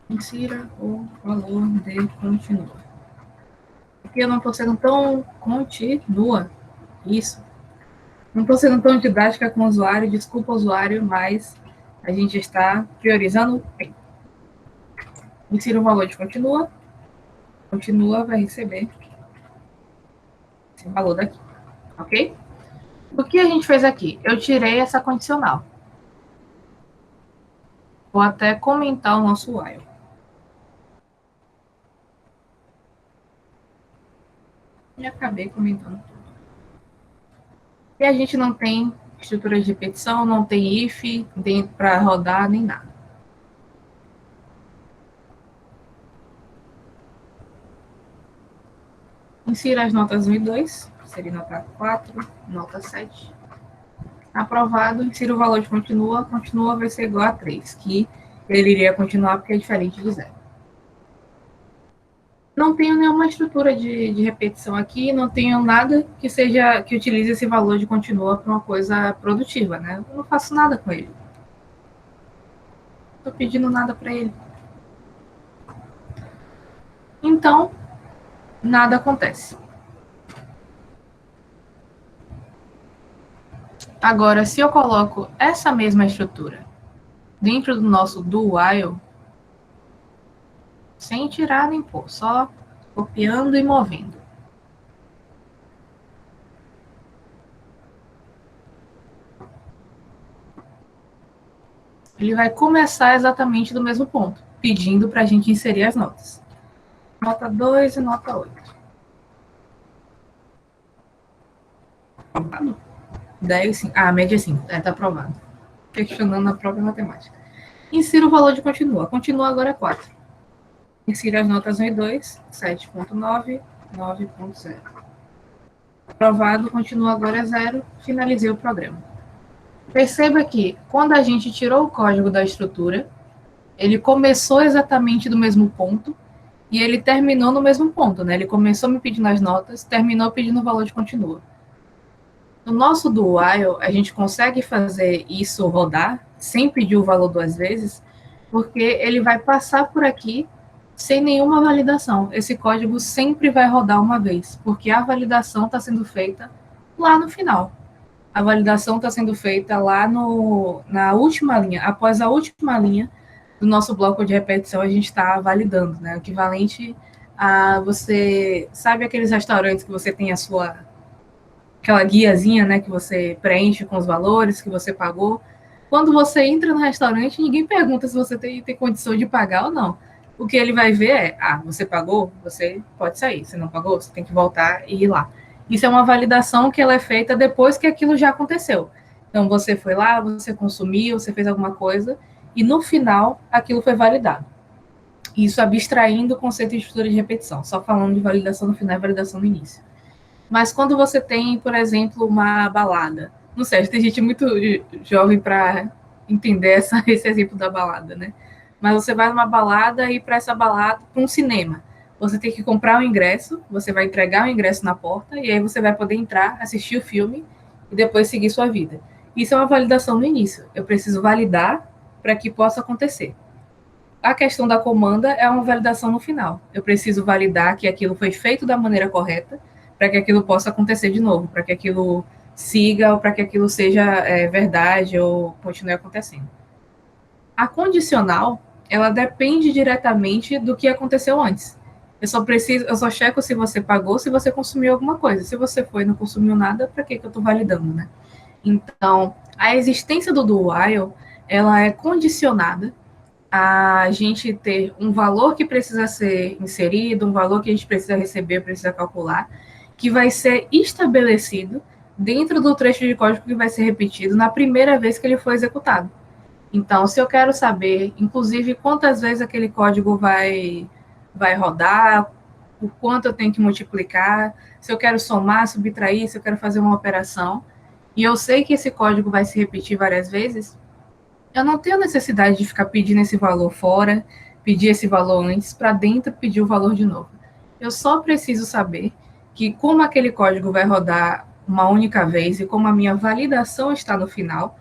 Insira o valor de continua. Porque eu não estou sendo tão continua. Isso. Não estou sendo tão didática com o usuário, desculpa o usuário, mas a gente está priorizando bem. Insira o valor de continua. Continua vai receber esse valor daqui. Ok? O que a gente fez aqui? Eu tirei essa condicional. Vou até comentar o nosso while. E acabei comentando tudo. E a gente não tem estrutura de repetição, não tem if para rodar, nem nada. Insira as notas 1 e 2, seria nota 4, nota 7. Aprovado, insira o valor de continua, continua vai ser igual a 3, que ele iria continuar porque é diferente de 0. Não tenho nenhuma estrutura de repetição aqui, não tenho nada que utilize esse valor de continua para uma coisa produtiva, né? Eu não faço nada com ele. Estou pedindo nada para ele. Então, nada acontece. Agora, se eu coloco essa mesma estrutura dentro do nosso do while, sem tirar nem pôr, só copiando e movendo. Ele vai começar exatamente do mesmo ponto, pedindo para a gente inserir as notas. Nota 2 e nota 8. 10, 5. A média é 5. Tá aprovado. Questionando a própria matemática. Insira o valor de continua. Continua agora é 4. Insira as notas 1 e 2. 7.9, 9.0. Aprovado, continua agora é 0. Finalizei o programa. Perceba que, quando a gente tirou o código da estrutura, ele começou exatamente do mesmo ponto e ele terminou no mesmo ponto, né? Ele começou me pedindo as notas, terminou pedindo o valor de continua. No nosso do while, a gente consegue fazer isso rodar sem pedir o valor 2 vezes, porque ele vai passar por aqui sem nenhuma validação. Esse código sempre vai rodar uma vez, porque a validação está sendo feita lá no final. A validação está sendo feita lá na última linha. Após a última linha do nosso bloco de repetição, a gente está validando, né? O equivalente a você... Sabe aqueles restaurantes que você tem aquela guiazinha, né, que você preenche com os valores que você pagou? Quando você entra no restaurante, ninguém pergunta se você tem condição de pagar ou não. O que ele vai ver é, você pagou? Você pode sair. Se não pagou, você tem que voltar e ir lá. Isso é uma validação que ela é feita depois que aquilo já aconteceu. Então, você foi lá, você consumiu, você fez alguma coisa, e no final, aquilo foi validado. Isso abstraindo o conceito de estrutura de repetição, só falando de validação no final e validação no início. Mas quando você tem, por exemplo, uma balada, não sei, tem gente muito jovem para entender esse exemplo da balada, né? Mas você vai numa balada e para essa balada, para um cinema, você tem que comprar um ingresso, você vai entregar o ingresso na porta e aí você vai poder entrar, assistir o filme e depois seguir sua vida. Isso é uma validação no início. Eu preciso validar para que possa acontecer. A questão da comanda é uma validação no final. Eu preciso validar que aquilo foi feito da maneira correta para que aquilo possa acontecer de novo, para que aquilo siga ou para que aquilo seja verdade ou continue acontecendo. A condicional, ela depende diretamente do que aconteceu antes. Eu só checo se você pagou, se você consumiu alguma coisa. Se você foi e não consumiu nada, para que eu estou validando, né? Então, a existência do while, ela é condicionada a gente ter um valor que precisa ser inserido, um valor que a gente precisa receber, precisa calcular, que vai ser estabelecido dentro do trecho de código que vai ser repetido na primeira vez que ele for executado. Então, se eu quero saber, inclusive, quantas vezes aquele código vai rodar, por quanto eu tenho que multiplicar, se eu quero somar, subtrair, se eu quero fazer uma operação, e eu sei que esse código vai se repetir várias vezes, eu não tenho necessidade de ficar pedindo esse valor fora, pedir esse valor antes, para dentro pedir o valor de novo. Eu só preciso saber que como aquele código vai rodar uma única vez e como a minha validação está no final,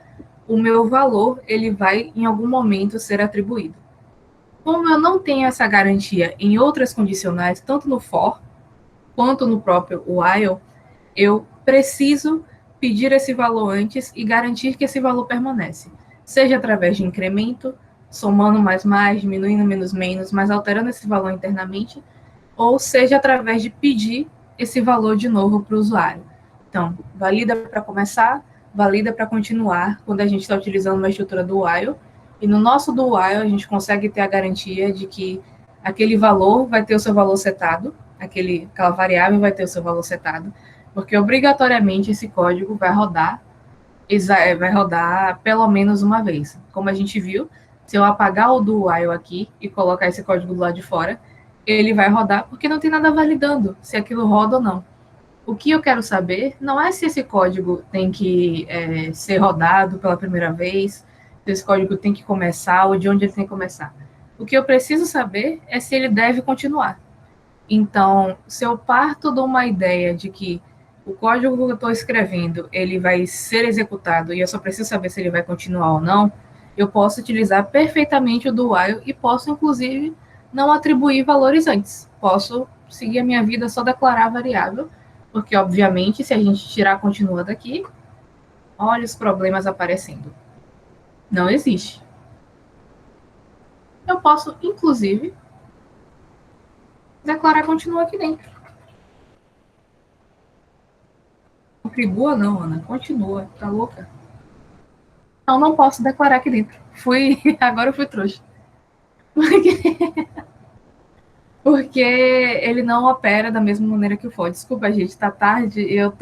o meu valor ele vai em algum momento ser atribuído. Como eu não tenho essa garantia em outras condicionais, tanto no for quanto no próprio while, eu preciso pedir esse valor antes e garantir que esse valor permanece, seja através de incremento, somando mais, diminuindo menos, mas alterando esse valor internamente, ou seja através de pedir esse valor de novo para o usuário. Então, valida para começar, valida para continuar, quando a gente está utilizando uma estrutura do while, e no nosso do while a gente consegue ter a garantia de que aquele valor vai ter o seu valor setado, aquela variável vai ter o seu valor setado, porque obrigatoriamente esse código vai rodar pelo menos uma vez. Como a gente viu, se eu apagar o do while aqui e colocar esse código do lado de fora, ele vai rodar porque não tem nada validando se aquilo roda ou não. O que eu quero saber não é se esse código tem que ser rodado pela primeira vez, se esse código tem que começar ou de onde ele tem que começar. O que eu preciso saber é se ele deve continuar. Então, se eu parto de uma ideia de que o código que eu estou escrevendo, ele vai ser executado e eu só preciso saber se ele vai continuar ou não, eu posso utilizar perfeitamente o do while e posso, inclusive, não atribuir valores antes. Posso seguir a minha vida só declarar a variável, porque, obviamente, se a gente tirar continua daqui, olha os problemas aparecendo. Não existe. eu posso, inclusive, declarar continua aqui dentro. Contribua não, Ana, continua, tá louca? Não posso declarar aqui dentro. Agora eu fui trouxa. Porque ele não opera da mesma maneira que o for. Desculpa, gente, tá tarde e eu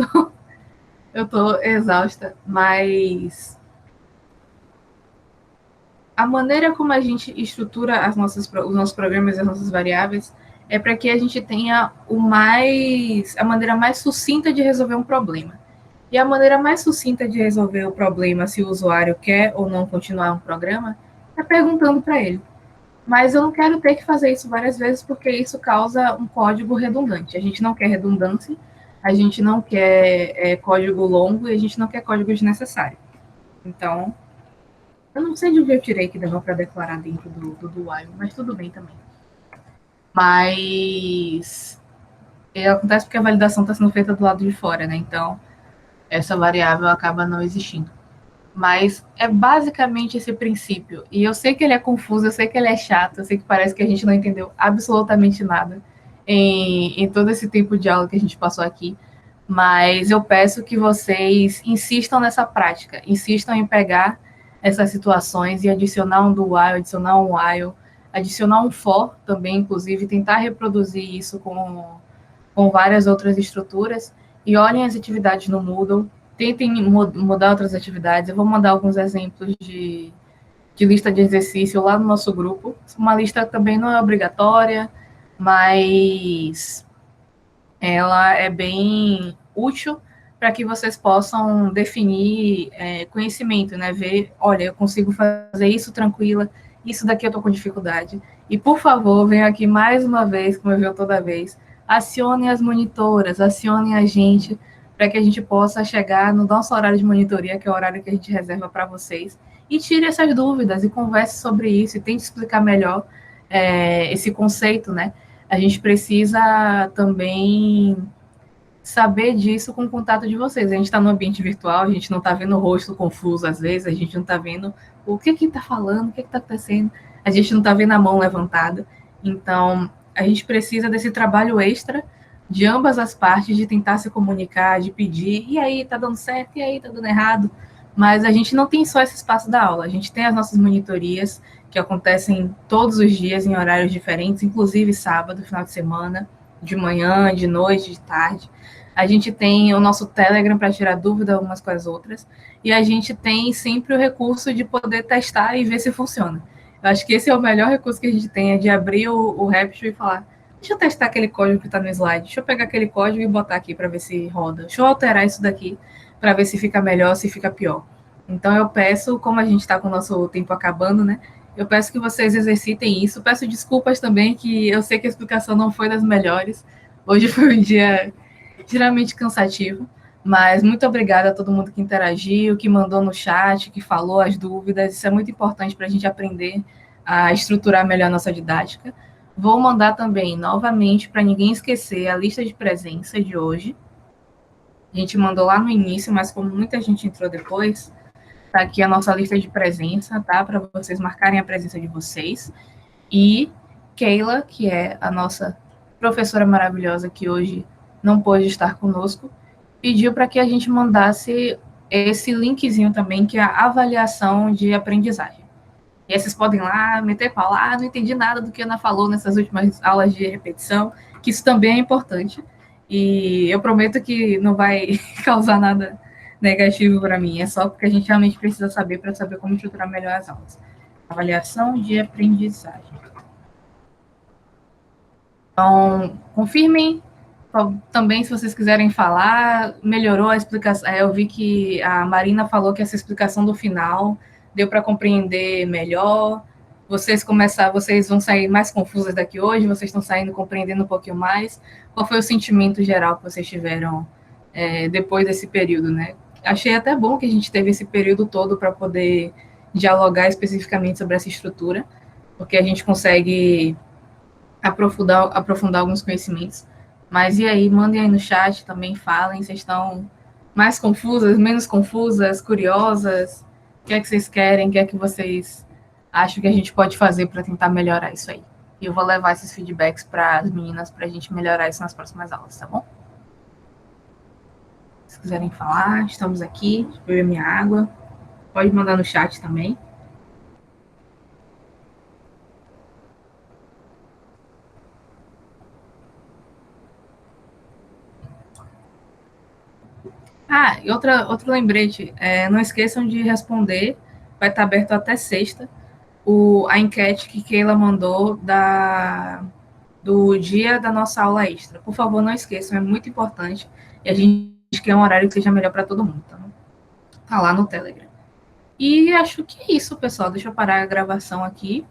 tô exausta, mas a maneira como a gente estrutura os nossos programas e as nossas variáveis é para que a gente tenha a maneira mais sucinta de resolver um problema. E a maneira mais sucinta de resolver o problema, se o usuário quer ou não continuar um programa, é perguntando para ele. Mas eu não quero ter que fazer isso várias vezes, porque isso causa um código redundante. A gente não quer redundância, a gente não quer código longo e a gente não quer código desnecessário. Então, eu não sei de onde eu tirei que dava para declarar dentro do while, mas tudo bem também. Mas acontece porque a validação está sendo feita do lado de fora, né? Então, essa variável acaba não existindo. Mas é basicamente esse princípio. E eu sei que ele é confuso, eu sei que ele é chato, eu sei que parece que a gente não entendeu absolutamente nada em todo esse tempo de aula que a gente passou aqui. Mas eu peço que vocês insistam nessa prática, insistam em pegar essas situações e adicionar um do while, adicionar um while, adicionar um for também, inclusive, tentar reproduzir isso com várias outras estruturas. E olhem as atividades no Moodle, tentem mudar outras atividades. Eu vou mandar alguns exemplos de lista de exercício lá no nosso grupo. Uma lista também não é obrigatória, mas ela é bem útil para que vocês possam definir conhecimento, né? Ver, olha, eu consigo fazer isso tranquila, isso daqui eu estou com dificuldade. E, por favor, venham aqui mais uma vez, como eu venho toda vez, acionem as monitoras, acionem a gente, para que a gente possa chegar no nosso horário de monitoria, que é o horário que a gente reserva para vocês, e tire essas dúvidas e converse sobre isso, e tente explicar melhor esse conceito, né? A gente precisa também saber disso com o contato de vocês. A gente está no ambiente virtual, a gente não está vendo o rosto confuso às vezes, a gente não está vendo o que está falando, o que está acontecendo, a gente não está vendo a mão levantada. Então, a gente precisa desse trabalho extra de ambas as partes, de tentar se comunicar, de pedir, e aí, tá dando certo, e aí, tá dando errado. Mas a gente não tem só esse espaço da aula, a gente tem as nossas monitorias, que acontecem todos os dias em horários diferentes, inclusive sábado, final de semana, de manhã, de noite, de tarde. A gente tem o nosso Telegram para tirar dúvida umas com as outras, e a gente tem sempre o recurso de poder testar e ver se funciona. Eu acho que esse é o melhor recurso que a gente tem, é de abrir o Rapture e falar, deixa eu testar aquele código que está no slide, deixa eu pegar aquele código e botar aqui para ver se roda, deixa eu alterar isso daqui para ver se fica melhor, se fica pior. Então eu peço, como a gente está com o nosso tempo acabando, né, eu peço que vocês exercitem isso, peço desculpas também, que eu sei que a explicação não foi das melhores, hoje foi um dia extremamente cansativo, mas muito obrigada a todo mundo que interagiu, que mandou no chat, que falou as dúvidas, isso é muito importante para a gente aprender a estruturar melhor a nossa didática. Vou mandar também, novamente, para ninguém esquecer, a lista de presença de hoje. A gente mandou lá no início, mas como muita gente entrou depois, tá aqui a nossa lista de presença, tá? Para vocês marcarem a presença de vocês. E Keila, que é a nossa professora maravilhosa que hoje não pôde estar conosco, pediu para que a gente mandasse esse linkzinho também, que é a avaliação de aprendizagem. E aí vocês podem lá meter pau, não entendi nada do que a Ana falou nessas últimas aulas de repetição, que isso também é importante. E eu prometo que não vai causar nada negativo para mim, é só porque a gente realmente precisa saber para saber como estruturar melhor as aulas. Avaliação de aprendizagem. Então, confirmem também se vocês quiserem falar, melhorou a explicação. Eu vi que a Marina falou que essa explicação do final deu para compreender melhor. Vocês vão sair mais confusas daqui hoje, vocês estão saindo compreendendo um pouquinho mais. Qual foi o sentimento geral que vocês tiveram depois desse período, né? Achei até bom que a gente teve esse período todo para poder dialogar especificamente sobre essa estrutura, porque a gente consegue aprofundar alguns conhecimentos. Mas e aí, mandem aí no chat também, falem, vocês estão mais confusas, menos confusas, curiosas, o que é que vocês querem, o que é que vocês acho que a gente pode fazer para tentar melhorar isso aí. E eu vou levar esses feedbacks para as meninas para a gente melhorar isso nas próximas aulas, tá bom? Se quiserem falar, estamos aqui. Deixa eu beber minha água. Pode mandar no chat também. Ah, e outro lembrete, não esqueçam de responder, vai estar aberto até sexta, a enquete que Keila mandou do dia da nossa aula extra. Por favor, não esqueçam, é muito importante, e a gente quer um horário que seja melhor para todo mundo, tá lá no Telegram. E acho que é isso, pessoal, deixa eu parar a gravação aqui.